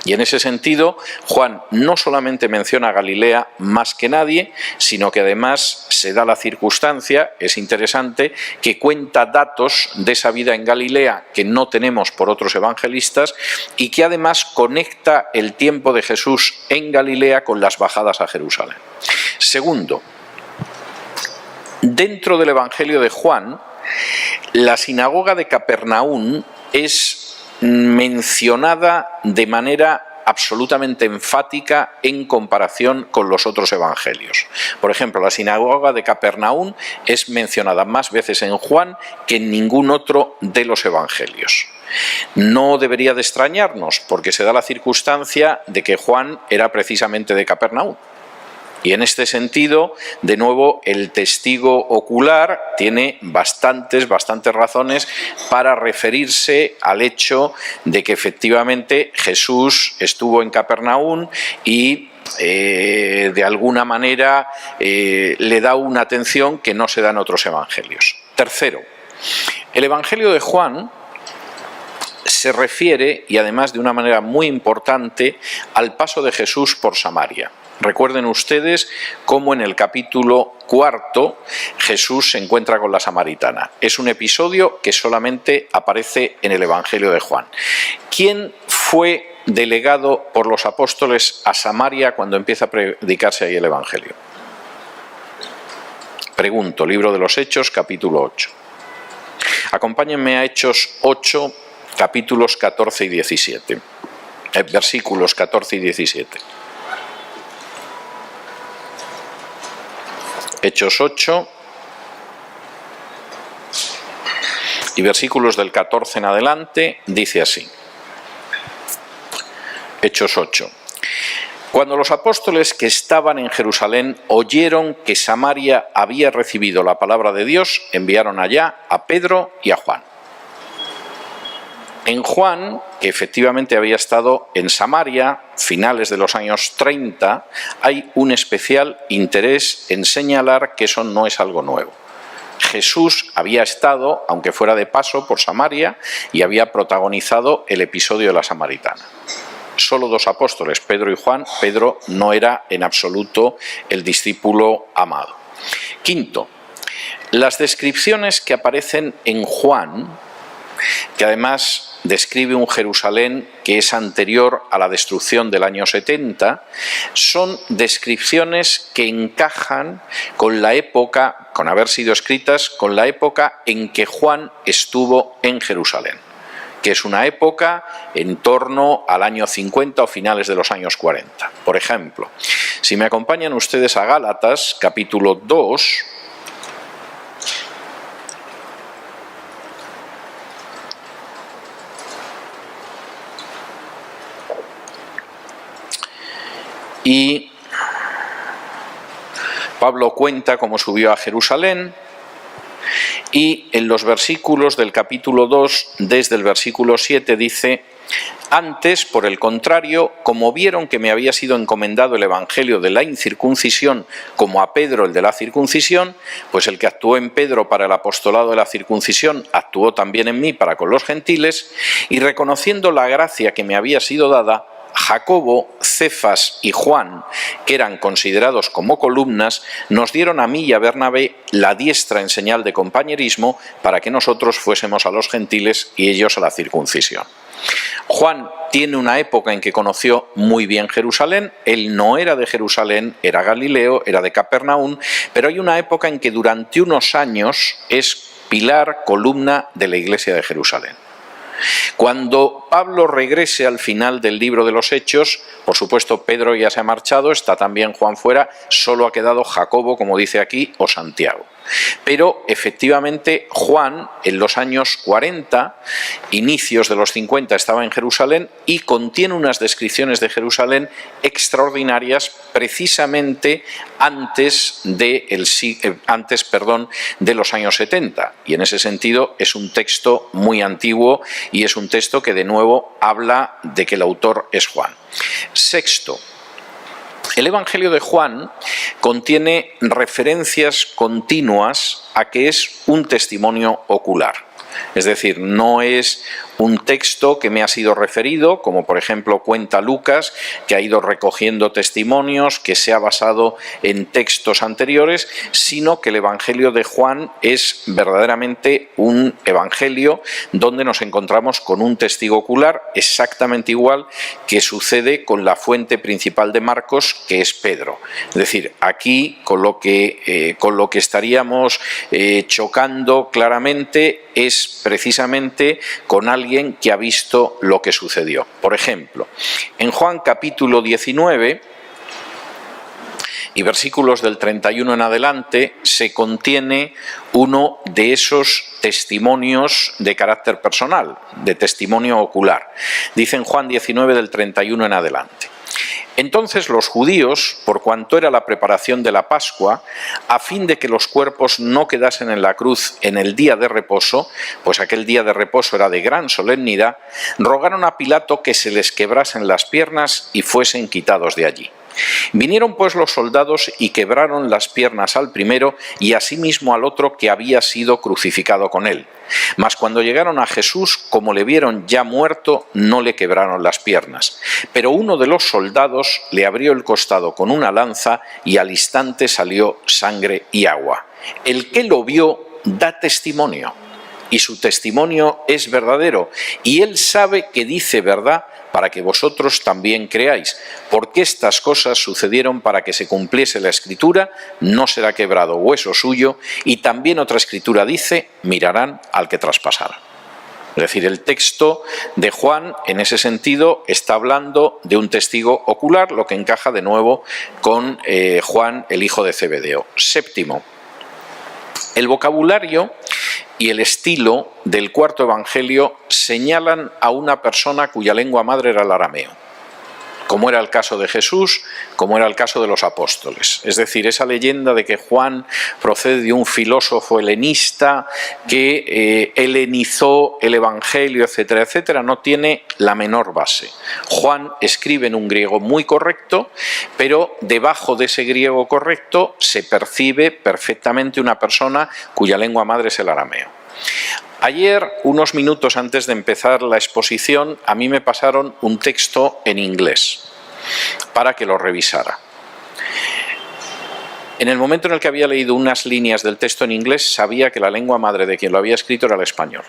Speaker 1: Y en ese sentido, Juan no solamente menciona a Galilea más que nadie, sino que además se da la circunstancia, es interesante, que cuenta datos de esa vida en Galilea que no tenemos por otros evangelistas y que además conecta el tiempo de Jesús en Galilea con las bajadas a Jerusalén. Segundo, dentro del Evangelio de Juan, la sinagoga de Capernaum es mencionada de manera absolutamente enfática en comparación con los otros evangelios. Por ejemplo, la sinagoga de Capernaum es mencionada más veces en Juan que en ningún otro de los evangelios. No debería de extrañarnos, porque se da la circunstancia de que Juan era precisamente de Capernaum. Y en este sentido, de nuevo, el testigo ocular tiene bastantes razones para referirse al hecho de que efectivamente Jesús estuvo en Capernaum y de alguna manera le da una atención que no se da en otros evangelios. Tercero, el Evangelio de Juan se refiere, y además de una manera muy importante, al paso de Jesús por Samaria. Recuerden ustedes cómo en el capítulo 4 Jesús se encuentra con la samaritana. Es un episodio que solamente aparece en el Evangelio de Juan. ¿Quién fue delegado por los apóstoles a Samaria cuando empieza a predicarse ahí el Evangelio? Pregunto, Libro de los Hechos, capítulo 8. Acompáñenme a Hechos 8, capítulos 14 y 17. Versículos 14 y 17. Hechos 8 y versículos del 14 en adelante, dice así. Hechos 8. Cuando los apóstoles que estaban en Jerusalén oyeron que Samaria había recibido la palabra de Dios, enviaron allá a Pedro y a Juan. En Juan, que efectivamente había estado en Samaria, finales de los años 30, hay un especial interés en señalar que eso no es algo nuevo. Jesús había estado, aunque fuera de paso, por Samaria y había protagonizado el episodio de la samaritana. Solo dos apóstoles, Pedro y Juan. Pedro no era en absoluto el discípulo amado. Quinto, las descripciones que aparecen en Juan, que además describe un Jerusalén que es anterior a la destrucción del año 70, son descripciones que encajan con la época, con haber sido escritas, con la época en que Juan estuvo en Jerusalén, que es una época en torno al año 50 o finales de los años 40. Por ejemplo, si me acompañan ustedes a Gálatas, capítulo 2, y Pablo cuenta cómo subió a Jerusalén, y en los versículos del capítulo 2, desde el versículo 7, dice: antes, por el contrario, como vieron que me había sido encomendado el evangelio de la incircuncisión como a Pedro el de la circuncisión, pues el que actuó en Pedro para el apostolado de la circuncisión actuó también en mí para con los gentiles, y reconociendo la gracia que me había sido dada, Jacobo, Cefas y Juan, que eran considerados como columnas, nos dieron a mí y a Bernabé la diestra en señal de compañerismo para que nosotros fuésemos a los gentiles y ellos a la circuncisión. Juan tiene una época en que conoció muy bien Jerusalén. Él no era de Jerusalén, era Galileo, era de Capernaum, pero hay una época en que durante unos años es pilar, columna de la iglesia de Jerusalén. Cuando Pablo regrese al final del libro de los Hechos, por supuesto Pedro ya se ha marchado, está también Juan fuera, solo ha quedado Jacobo, como dice aquí, o Santiago. Pero efectivamente Juan en los años 40, inicios de los 50, estaba en Jerusalén y contiene unas descripciones de Jerusalén extraordinarias precisamente antes de los años 70. Y en ese sentido es un texto muy antiguo y es un texto que de nuevo habla de que el autor es Juan. Sexto, el Evangelio de Juan contiene referencias continuas a que es un testimonio ocular. Es decir, no es un texto que me ha sido referido, como por ejemplo cuenta Lucas, que ha ido recogiendo testimonios, que se ha basado en textos anteriores, sino que el Evangelio de Juan es verdaderamente un evangelio donde nos encontramos con un testigo ocular, exactamente igual que sucede con la fuente principal de Marcos, que es Pedro. Es decir, aquí con lo que estaríamos chocando claramente es precisamente con alguien que ha visto lo que sucedió. Por ejemplo, en Juan capítulo 19 y versículos del 31 en adelante se contiene uno de esos testimonios de carácter personal, de testimonio ocular. Dice en Juan 19 del 31 en adelante: entonces los judíos, por cuanto era la preparación de la Pascua, a fin de que los cuerpos no quedasen en la cruz en el día de reposo, pues aquel día de reposo era de gran solemnidad, rogaron a Pilato que se les quebrasen las piernas y fuesen quitados de allí. Vinieron pues los soldados y quebraron las piernas al primero y asimismo al otro que había sido crucificado con él. Mas cuando llegaron a Jesús, como le vieron ya muerto, no le quebraron las piernas. Pero uno de los soldados le abrió el costado con una lanza y al instante salió sangre y agua. El que lo vio da testimonio, y su testimonio es verdadero, y él sabe que dice verdad, para que vosotros también creáis, porque estas cosas sucedieron para que se cumpliese la Escritura, no será quebrado hueso suyo, y también otra Escritura dice, mirarán al que traspasaron. Es decir, el texto de Juan, en ese sentido, está hablando de un testigo ocular, lo que encaja de nuevo con Juan, el hijo de Zebedeo. Séptimo, el vocabulario y el estilo del cuarto evangelio señalan a una persona cuya lengua madre era el arameo, como era el caso de Jesús, como era el caso de los apóstoles. Es decir, esa leyenda de que Juan procede de un filósofo helenista que helenizó el evangelio, etcétera, etcétera, no tiene la menor base. Juan escribe en un griego muy correcto, pero debajo de ese griego correcto se percibe perfectamente una persona cuya lengua madre es el arameo. Ayer, unos minutos antes de empezar la exposición, a mí me pasaron un texto en inglés para que lo revisara. En el momento en el que había leído unas líneas del texto en inglés, sabía que la lengua madre de quien lo había escrito era el español.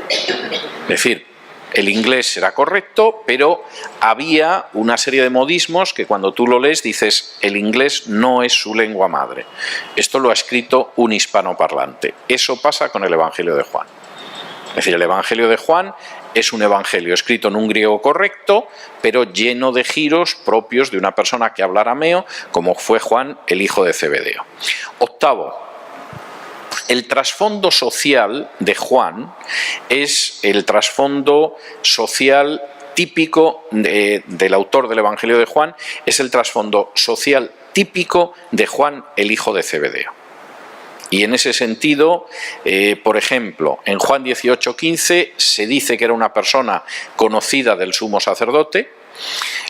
Speaker 1: Es decir, el inglés era correcto, pero había una serie de modismos que cuando tú lo lees dices, el inglés no es su lengua madre. Esto lo ha escrito un hispanoparlante. Eso pasa con el Evangelio de Juan. Es decir, el Evangelio de Juan es un evangelio escrito en un griego correcto, pero lleno de giros propios de una persona que habla arameo, como fue Juan, el hijo de Zebedeo. Octavo, el trasfondo social de Juan es el trasfondo social típico del autor del Evangelio de Juan, es el trasfondo social típico de Juan, el hijo de Zebedeo. Y en ese sentido, por ejemplo, en Juan 18:15 se dice que era una persona conocida del sumo sacerdote,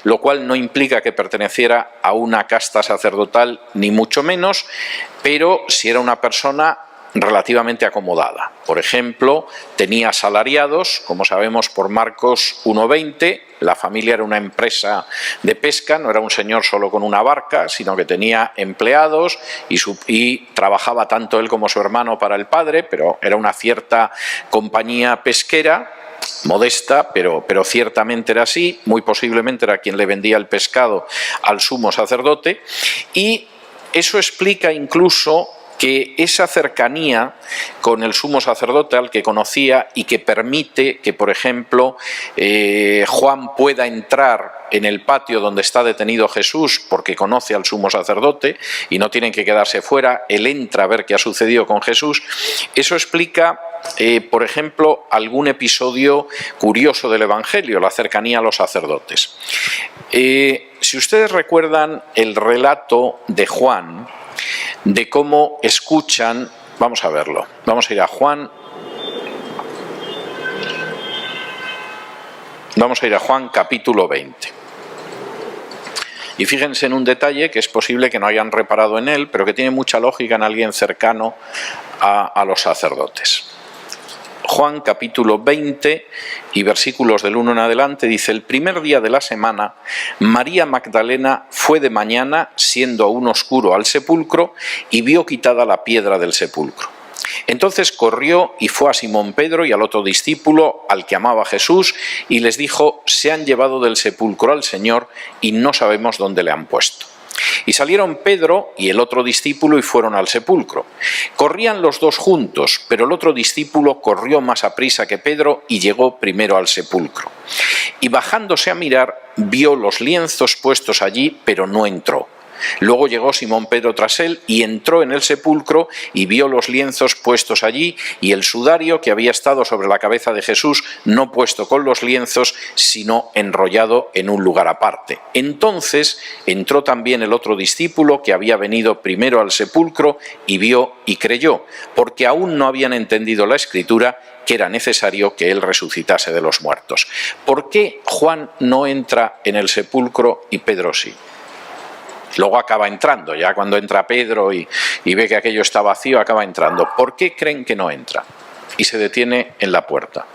Speaker 1: lo cual no implica que perteneciera a una casta sacerdotal, ni mucho menos, pero si era una persona relativamente acomodada. Por ejemplo, tenía asalariados, como sabemos por Marcos 1:20, la familia era una empresa de pesca, no era un señor solo con una barca, sino que tenía empleados y trabajaba tanto él como su hermano para el padre, pero era una cierta compañía pesquera, modesta, pero ciertamente era así, muy posiblemente era quien le vendía el pescado al sumo sacerdote, y eso explica incluso que esa cercanía con el sumo sacerdote al que conocía y que permite que, por ejemplo, Juan pueda entrar en el patio donde está detenido Jesús porque conoce al sumo sacerdote y no tienen que quedarse fuera, él entra a ver qué ha sucedido con Jesús, eso explica, por ejemplo, algún episodio curioso del Evangelio, la cercanía a los sacerdotes. Si ustedes recuerdan el relato de Juan, de cómo escuchan, vamos a verlo, vamos a ir a Juan, capítulo 20. Y fíjense en un detalle que es posible que no hayan reparado en él, pero que tiene mucha lógica en alguien cercano a los sacerdotes. Juan capítulo 20 y versículos del 1 en adelante dice: el primer día de la semana, María Magdalena fue de mañana, siendo aún oscuro, al sepulcro y vio quitada la piedra del sepulcro. Entonces corrió y fue a Simón Pedro y al otro discípulo, al que amaba Jesús, y les dijo: se han llevado del sepulcro al Señor y no sabemos dónde le han puesto. Y salieron Pedro y el otro discípulo y fueron al sepulcro. Corrían los dos juntos, pero el otro discípulo corrió más aprisa que Pedro y llegó primero al sepulcro. Y bajándose a mirar, vio los lienzos puestos allí, pero no entró. Luego llegó Simón Pedro tras él y entró en el sepulcro y vio los lienzos puestos allí y el sudario que había estado sobre la cabeza de Jesús no puesto con los lienzos, sino enrollado en un lugar aparte. Entonces entró también el otro discípulo que había venido primero al sepulcro y vio y creyó, porque aún no habían entendido la Escritura, que era necesario que él resucitase de los muertos. ¿Por qué Juan no entra en el sepulcro y Pedro sí? Luego acaba entrando, ya cuando entra Pedro y ve que aquello está vacío, acaba entrando. ¿Por qué creen que no entra? Y se detiene en la puerta.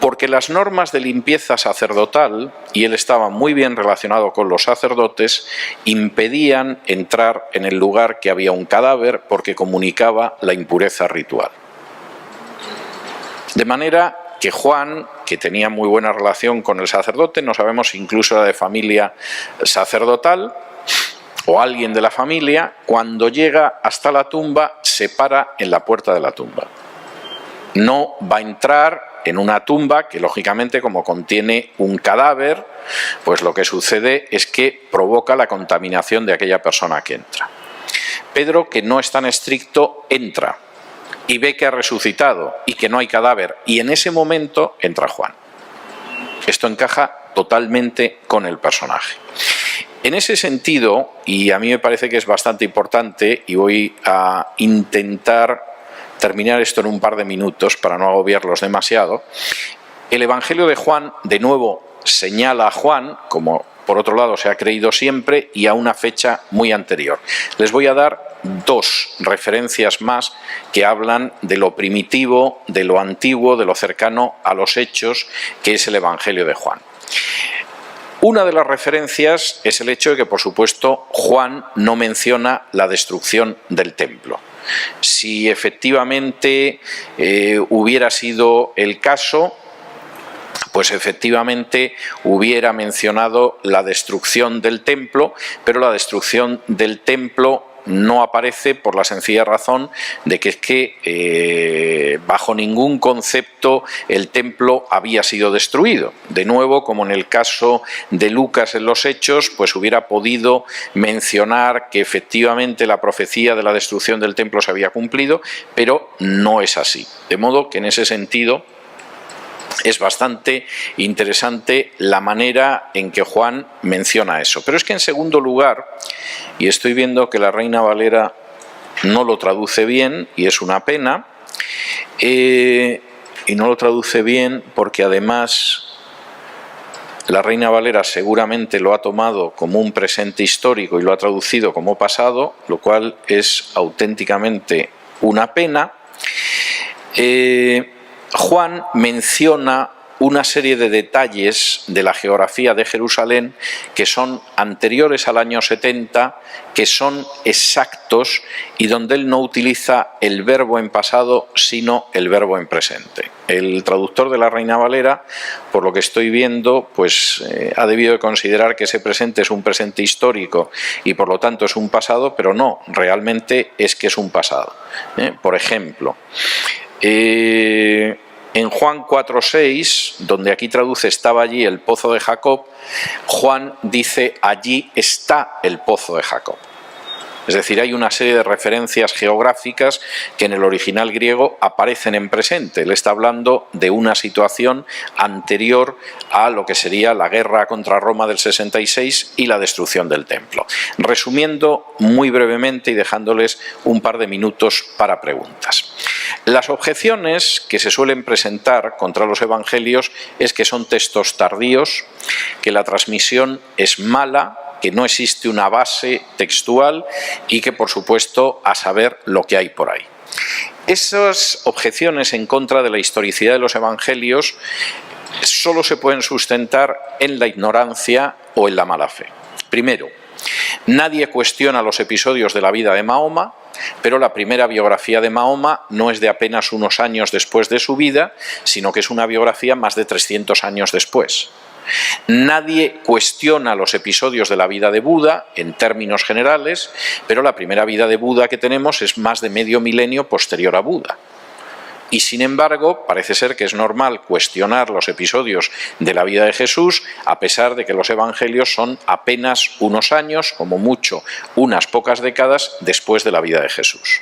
Speaker 1: Porque las normas de limpieza sacerdotal, y él estaba muy bien relacionado con los sacerdotes, impedían entrar en el lugar que había un cadáver porque comunicaba la impureza ritual. De manera que Juan, que tenía muy buena relación con el sacerdote, no sabemos si incluso era de familia sacerdotal o alguien de la familia, cuando llega hasta la tumba se para en la puerta de la tumba. No va a entrar en una tumba que lógicamente, como contiene un cadáver, pues lo que sucede es que provoca la contaminación de aquella persona que entra. Pedro, que no es tan estricto, entra y ve que ha resucitado y que no hay cadáver, y en ese momento entra Juan. Esto encaja totalmente con el personaje. En ese sentido, y a mí me parece que es bastante importante, y voy a intentar terminar esto en un par de minutos para no agobiarlos demasiado, el Evangelio de Juan de nuevo señala a Juan, como por otro lado se ha creído siempre, y a una fecha muy anterior. Les voy a dar dos referencias más que hablan de lo primitivo, de lo antiguo, de lo cercano a los hechos, que es el Evangelio de Juan. Una de las referencias es el hecho de que, por supuesto, Juan no menciona la destrucción del templo. Si efectivamente hubiera sido el caso, pues efectivamente hubiera mencionado la destrucción del templo, pero la destrucción del templo no aparece por la sencilla razón de que es que bajo ningún concepto el templo había sido destruido. De nuevo, como en el caso de Lucas en los Hechos, pues hubiera podido mencionar que efectivamente la profecía de la destrucción del templo se había cumplido, pero no es así. De modo que en ese sentido es bastante interesante la manera en que Juan menciona eso. Pero es que en segundo lugar, y estoy viendo que la Reina Valera no lo traduce bien, y es una pena, y no lo traduce bien porque además la Reina Valera seguramente lo ha tomado como un presente histórico y lo ha traducido como pasado, lo cual es auténticamente una pena. Juan menciona una serie de detalles de la geografía de Jerusalén que son anteriores al año 70, que son exactos y donde él no utiliza el verbo en pasado, sino el verbo en presente. El traductor de la Reina Valera, por lo que estoy viendo, pues ha debido de considerar que ese presente es un presente histórico y por lo tanto es un pasado, pero no, realmente es que es un pasado. Por ejemplo, en Juan 4:6, donde aquí traduce estaba allí el pozo de Jacob, Juan dice allí está el pozo de Jacob. Es decir, hay una serie de referencias geográficas que en el original griego aparecen en presente. Él está hablando de una situación anterior a lo que sería la guerra contra Roma del 66 y la destrucción del templo. Resumiendo muy brevemente y dejándoles un par de minutos para preguntas. Las objeciones que se suelen presentar contra los evangelios es que son textos tardíos, que la transmisión es mala, que no existe una base textual y que, por supuesto, a saber lo que hay por ahí. Esas objeciones en contra de la historicidad de los evangelios solo se pueden sustentar en la ignorancia o en la mala fe. Primero, nadie cuestiona los episodios de la vida de Mahoma, pero la primera biografía de Mahoma no es de apenas unos años después de su vida, sino que es una biografía más de 300 años después. Nadie cuestiona los episodios de la vida de Buda en términos generales, pero la primera vida de Buda que tenemos es más de medio milenio posterior a Buda. Y sin embargo, parece ser que es normal cuestionar los episodios de la vida de Jesús, a pesar de que los evangelios son apenas unos años, como mucho unas pocas décadas después de la vida de Jesús.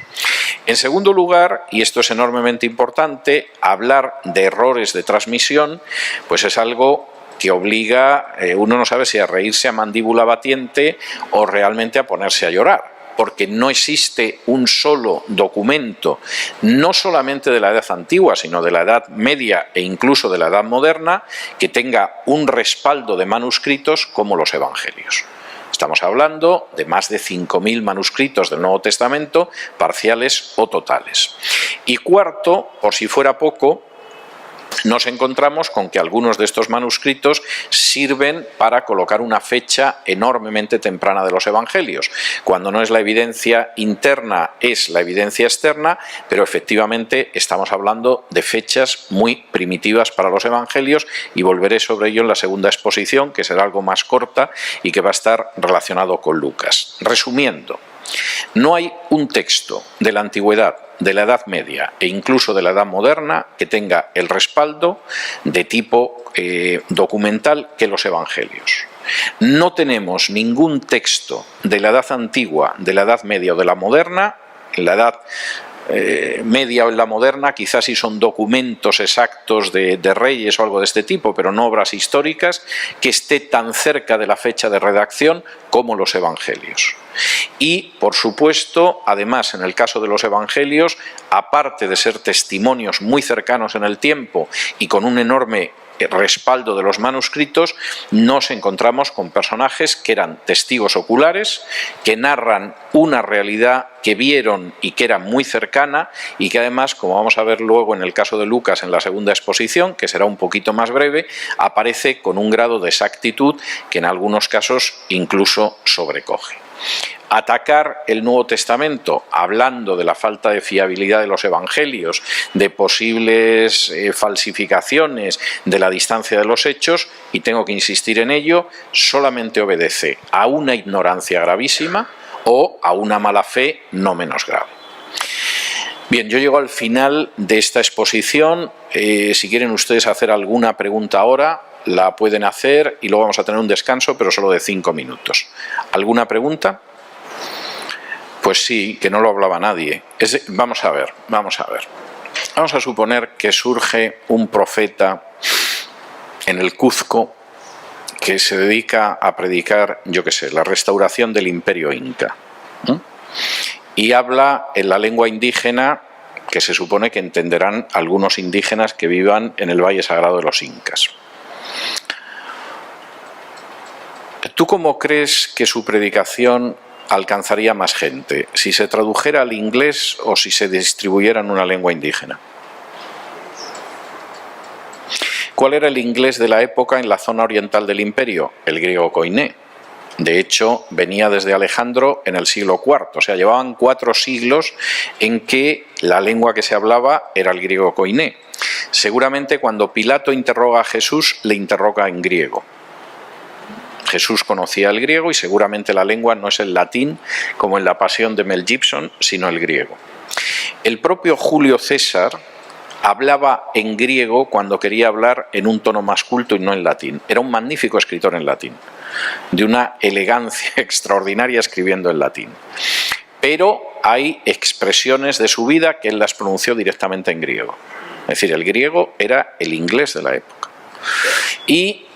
Speaker 1: En segundo lugar, y esto es enormemente importante, hablar de errores de transmisión, pues es algo que obliga, uno no sabe si a reírse a mandíbula batiente o realmente a ponerse a llorar. porque no existe un solo documento, no solamente de la Edad Antigua, sino de la Edad Media e incluso de la Edad Moderna, que tenga un respaldo de manuscritos como los Evangelios. Estamos hablando de más de 5.000 manuscritos del Nuevo Testamento, parciales o totales. Y cuarto, por si fuera poco, nos encontramos con que algunos de estos manuscritos sirven para colocar una fecha enormemente temprana de los evangelios. Cuando no es la evidencia interna, es la evidencia externa, pero efectivamente estamos hablando de fechas muy primitivas para los evangelios, y volveré sobre ello en la segunda exposición, que será algo más corta y que va a estar relacionado con Lucas. Resumiendo, no hay un texto de la antigüedad, de la Edad Media e incluso de la Edad Moderna que tenga el respaldo de tipo documental que los Evangelios. No tenemos ningún texto de la Edad Antigua, de la Edad Media o de la Moderna. En la Edad Media o en la Moderna quizás sí son documentos exactos de reyes o algo de este tipo, pero no obras históricas, que esté tan cerca de la fecha de redacción como los Evangelios. Y, por supuesto, además, en el caso de los Evangelios, aparte de ser testimonios muy cercanos en el tiempo y con un enorme respaldo de los manuscritos, nos encontramos con personajes que eran testigos oculares, que narran una realidad que vieron y que era muy cercana, y que además, como vamos a ver luego en el caso de Lucas en la segunda exposición, que será un poquito más breve, aparece con un grado de exactitud que en algunos casos incluso sobrecoge. Atacar el Nuevo Testamento hablando de la falta de fiabilidad de los evangelios, de posibles falsificaciones, de la distancia de los hechos, y tengo que insistir en ello, solamente obedece a una ignorancia gravísima o a una mala fe no menos grave. Bien, yo llego al final de esta exposición. Si quieren ustedes hacer alguna pregunta ahora, la pueden hacer, y luego vamos a tener un descanso, pero solo de 5 minutos. ¿Alguna pregunta? Pues sí, que no lo hablaba nadie. Vamos a ver. Vamos a suponer que surge un profeta en el Cuzco que se dedica a predicar, yo qué sé, la restauración del Imperio Inca. Y habla en la lengua indígena que se supone que entenderán algunos indígenas que vivan en el Valle Sagrado de los Incas. ¿Tú cómo crees que su predicación alcanzaría más gente? ¿Si se tradujera al inglés o si se distribuyera en una lengua indígena? ¿Cuál era el inglés de la época en la zona oriental del imperio? El griego koiné. De hecho, venía desde Alejandro en el siglo IV, o sea, llevaban 4 siglos en que la lengua que se hablaba era el griego koiné. Seguramente cuando Pilato interroga a Jesús, le interroga en griego. Jesús conocía el griego y seguramente la lengua no es el latín, como en La Pasión de Mel Gibson, sino el griego. El propio Julio César hablaba en griego cuando quería hablar en un tono más culto y no en latín. Era un magnífico escritor en latín, de una elegancia extraordinaria escribiendo en latín. Pero hay expresiones de su vida que él las pronunció directamente en griego. Es decir, el griego era el inglés de la época. Y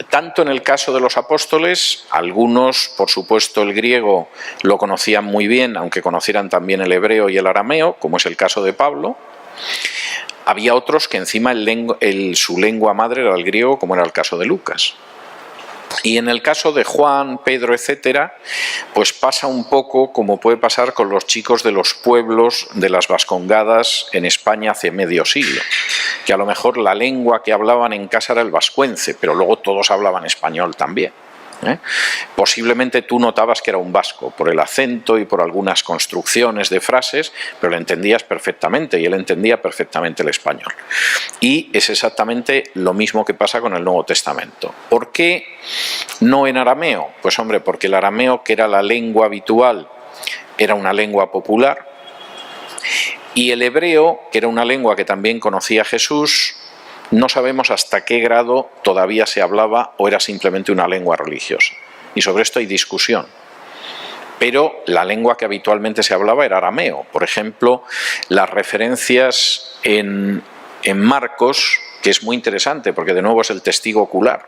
Speaker 1: tanto en el caso de los apóstoles, algunos, por supuesto, el griego lo conocían muy bien, aunque conocieran también el hebreo y el arameo, como es el caso de Pablo. Había otros que encima su lengua madre era el griego, como era el caso de Lucas. Y en el caso de Juan, Pedro, etcétera, pues pasa un poco como puede pasar con los chicos de los pueblos de las Vascongadas en España hace medio siglo, que a lo mejor la lengua que hablaban en casa era el vascuence, pero luego todos hablaban español también. Posiblemente tú notabas que era un vasco por el acento y por algunas construcciones de frases, pero lo entendías perfectamente y él entendía perfectamente el español. Y es exactamente lo mismo que pasa con el Nuevo Testamento. ¿Por qué no en arameo? Pues hombre, porque el arameo, que era la lengua habitual, era una lengua popular, y el hebreo, que era una lengua que también conocía Jesús, no sabemos hasta qué grado todavía se hablaba o era simplemente una lengua religiosa. Y sobre esto hay discusión. Pero la lengua que habitualmente se hablaba era arameo. Por ejemplo, las referencias en Marcos, que es muy interesante porque de nuevo es el testigo ocular.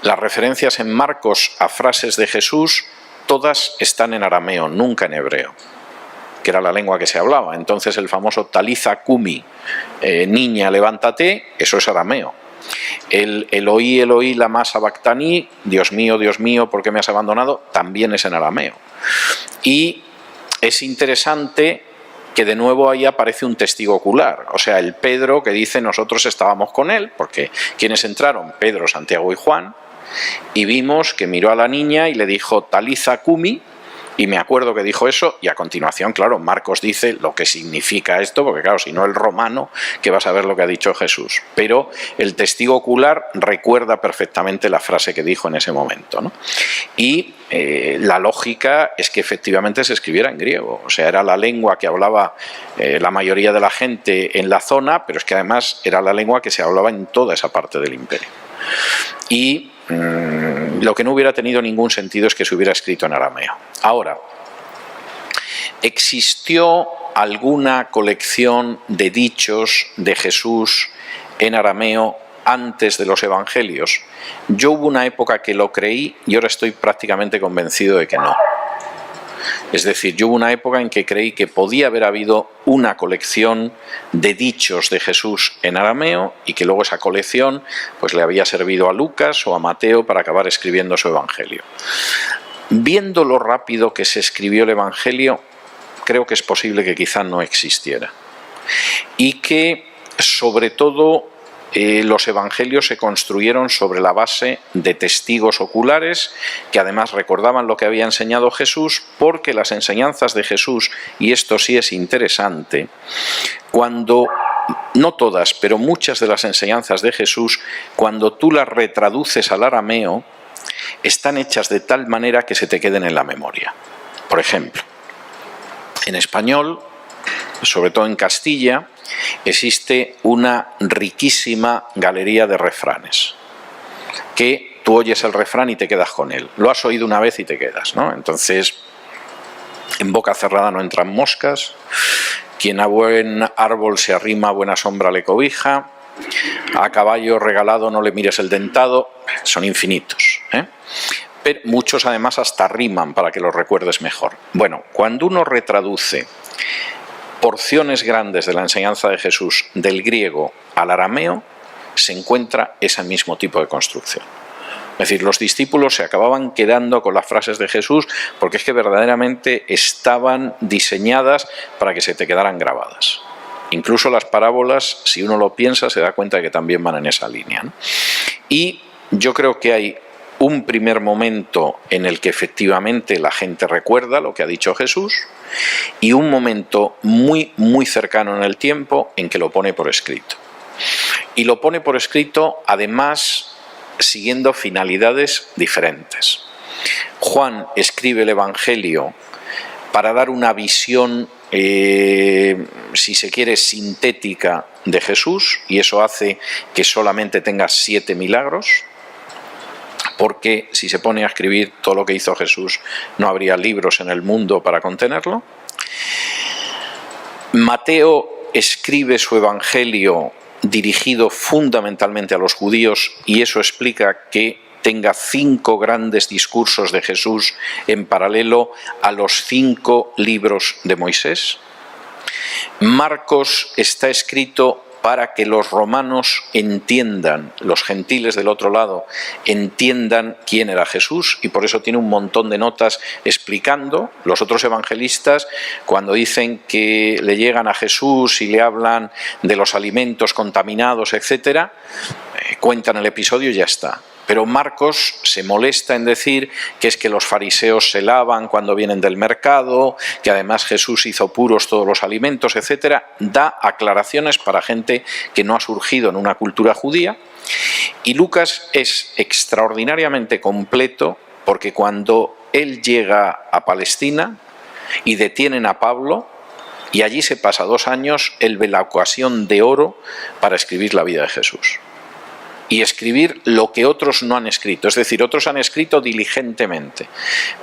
Speaker 1: Las referencias en Marcos a frases de Jesús todas están en arameo, nunca en hebreo, que era la lengua que se hablaba. Entonces el famoso Talitha Kumi, niña, levántate, eso es arameo. El Eloí lama sabactani, Dios mío, ¿por qué me has abandonado?, también es en arameo. Y es interesante que de nuevo ahí aparece un testigo ocular, o sea, el Pedro que dice nosotros estábamos con él, porque ¿quiénes entraron? Pedro, Santiago y Juan, y vimos que miró a la niña y le dijo Talitha Kumi, y me acuerdo que dijo eso, y a continuación, claro, Marcos dice lo que significa esto, porque claro, si no el romano, que va a saber lo que ha dicho Jesús. Pero el testigo ocular recuerda perfectamente la frase que dijo en ese momento, ¿no? Y la lógica es que efectivamente se escribiera en griego, o sea, era la lengua que hablaba la mayoría de la gente en la zona, pero es que además era la lengua que se hablaba en toda esa parte del imperio. Y lo que no hubiera tenido ningún sentido es que se hubiera escrito en arameo. Ahora, ¿existió alguna colección de dichos de Jesús en arameo antes de los evangelios? Yo hubo una época que lo creí y ahora estoy prácticamente convencido de que no. Es decir, yo hubo una época en que creí que podía haber habido una colección de dichos de Jesús en arameo y que luego esa colección pues le había servido a Lucas o a Mateo para acabar escribiendo su evangelio. Viendo lo rápido que se escribió el evangelio, creo que es posible que quizá no existiera. Y que, sobre todo, los evangelios se construyeron sobre la base de testigos oculares que además recordaban lo que había enseñado Jesús, porque las enseñanzas de Jesús, y esto sí es interesante, cuando, no todas, pero muchas de las enseñanzas de Jesús, cuando tú las retraduces al arameo, están hechas de tal manera que se te queden en la memoria. Por ejemplo, en español, sobre todo en Castilla, existe una riquísima galería de refranes, que tú oyes el refrán y te quedas con él. Lo has oído una vez y te quedas, ¿no? Entonces, en boca cerrada no entran moscas, quien a buen árbol se arrima, buena sombra le cobija, a caballo regalado no le mires el dentado, son infinitos, ¿eh? Pero muchos además hasta riman para que los recuerdes mejor. Bueno, cuando uno retraduce porciones grandes de la enseñanza de Jesús del griego al arameo, se encuentra ese mismo tipo de construcción. Es decir, los discípulos se acababan quedando con las frases de Jesús porque es que verdaderamente estaban diseñadas para que se te quedaran grabadas. Incluso las parábolas, si uno lo piensa, se da cuenta de que también van en esa línea, ¿no? Y yo creo que hay un primer momento en el que efectivamente la gente recuerda lo que ha dicho Jesús y un momento muy, muy cercano en el tiempo en que lo pone por escrito. Y lo pone por escrito, además, siguiendo finalidades diferentes. Juan escribe el Evangelio para dar una visión, si se quiere, sintética de Jesús, y eso hace que solamente tenga 7 milagros, porque si se pone a escribir todo lo que hizo Jesús, no habría libros en el mundo para contenerlo. Mateo escribe su Evangelio dirigido fundamentalmente a los judíos, y eso explica que tenga 5 grandes discursos de Jesús en paralelo a los 5 libros de Moisés. Marcos está escrito para que los romanos entiendan, los gentiles del otro lado, entiendan quién era Jesús, y por eso tiene un montón de notas explicando. Los otros evangelistas, cuando dicen que le llegan a Jesús y le hablan de los alimentos contaminados, etcétera, cuentan el episodio y ya está. Pero Marcos se molesta en decir que es que los fariseos se lavan cuando vienen del mercado, que además Jesús hizo puros todos los alimentos, etcétera. Da aclaraciones para gente que no ha surgido en una cultura judía. Y Lucas es extraordinariamente completo porque cuando él llega a Palestina y detienen a Pablo, y allí se pasa 2 años, él ve la ocasión de oro para escribir la vida de Jesús. Y escribir lo que otros no han escrito. Es decir, otros han escrito diligentemente.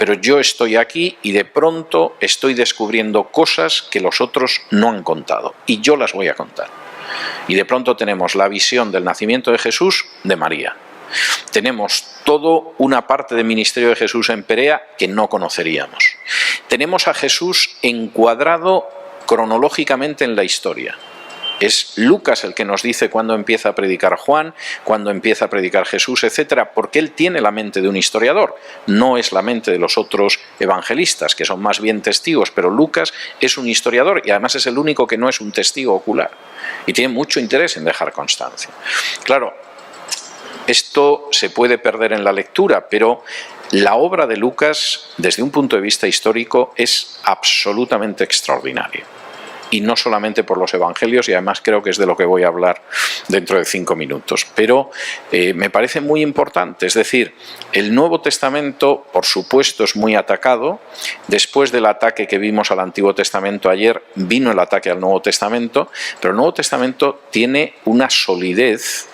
Speaker 1: Pero yo estoy aquí y de pronto estoy descubriendo cosas que los otros no han contado. Y yo las voy a contar. Y de pronto tenemos la visión del nacimiento de Jesús de María. Tenemos toda una parte del ministerio de Jesús en Perea que no conoceríamos. Tenemos a Jesús encuadrado cronológicamente en la historia. Es Lucas el que nos dice cuándo empieza a predicar Juan, cuándo empieza a predicar Jesús, etcétera, porque él tiene la mente de un historiador, no es la mente de los otros evangelistas, que son más bien testigos, pero Lucas es un historiador y además es el único que no es un testigo ocular y tiene mucho interés en dejar constancia. Claro, esto se puede perder en la lectura, pero la obra de Lucas, desde un punto de vista histórico, es absolutamente extraordinaria. Y no solamente por los evangelios, y además creo que es de lo que voy a hablar dentro de 5 minutos. Pero me parece muy importante, es decir, el Nuevo Testamento, por supuesto, es muy atacado. Después del ataque que vimos al Antiguo Testamento ayer, vino el ataque al Nuevo Testamento, pero el Nuevo Testamento tiene una solidez,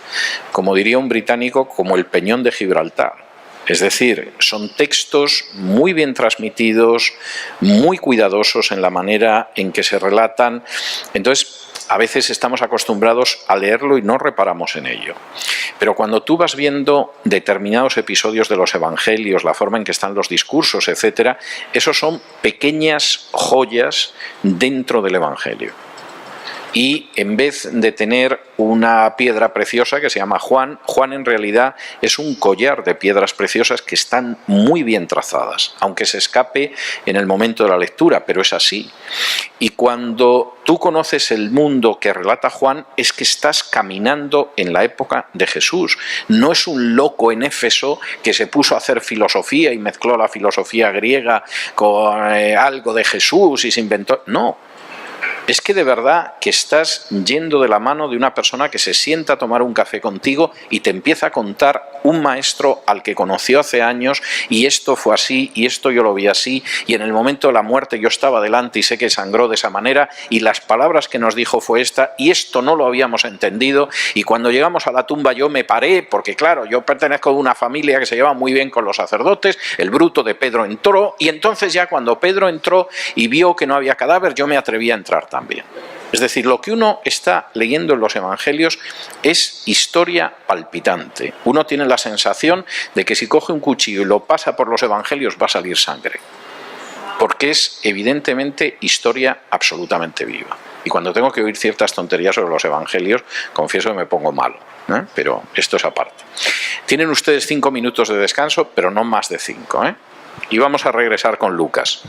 Speaker 1: como diría un británico, como el peñón de Gibraltar. Es decir, son textos muy bien transmitidos, muy cuidadosos en la manera en que se relatan. Entonces, a veces estamos acostumbrados a leerlo y no reparamos en ello. Pero cuando tú vas viendo determinados episodios de los evangelios, la forma en que están los discursos, etcétera, esos son pequeñas joyas dentro del evangelio. Y en vez de tener una piedra preciosa que se llama Juan, Juan en realidad es un collar de piedras preciosas que están muy bien trazadas, aunque se escape en el momento de la lectura, pero es así. Y cuando tú conoces el mundo que relata Juan, es que estás caminando en la época de Jesús. No es un loco en Éfeso que se puso a hacer filosofía y mezcló la filosofía griega con algo de Jesús y se inventó... No. Es que de verdad que estás yendo de la mano de una persona que se sienta a tomar un café contigo y te empieza a contar un maestro al que conoció hace años y esto fue así y esto yo lo vi así y en el momento de la muerte yo estaba delante y sé que sangró de esa manera y las palabras que nos dijo fue esta y esto no lo habíamos entendido y cuando llegamos a la tumba yo me paré porque claro, yo pertenezco a una familia que se lleva muy bien con los sacerdotes, el bruto de Pedro entró y entonces ya cuando Pedro entró y vio que no había cadáver yo me atreví a entrar también. Es decir, lo que uno está leyendo en los evangelios es historia palpitante. Uno tiene la sensación de que si coge un cuchillo y lo pasa por los evangelios va a salir sangre. Porque es evidentemente historia absolutamente viva. Y cuando tengo que oír ciertas tonterías sobre los evangelios, confieso que me pongo malo, ¿eh? Pero esto es aparte. Tienen ustedes 5 minutos de descanso, pero no más de 5, ¿eh? Y vamos a regresar con Lucas.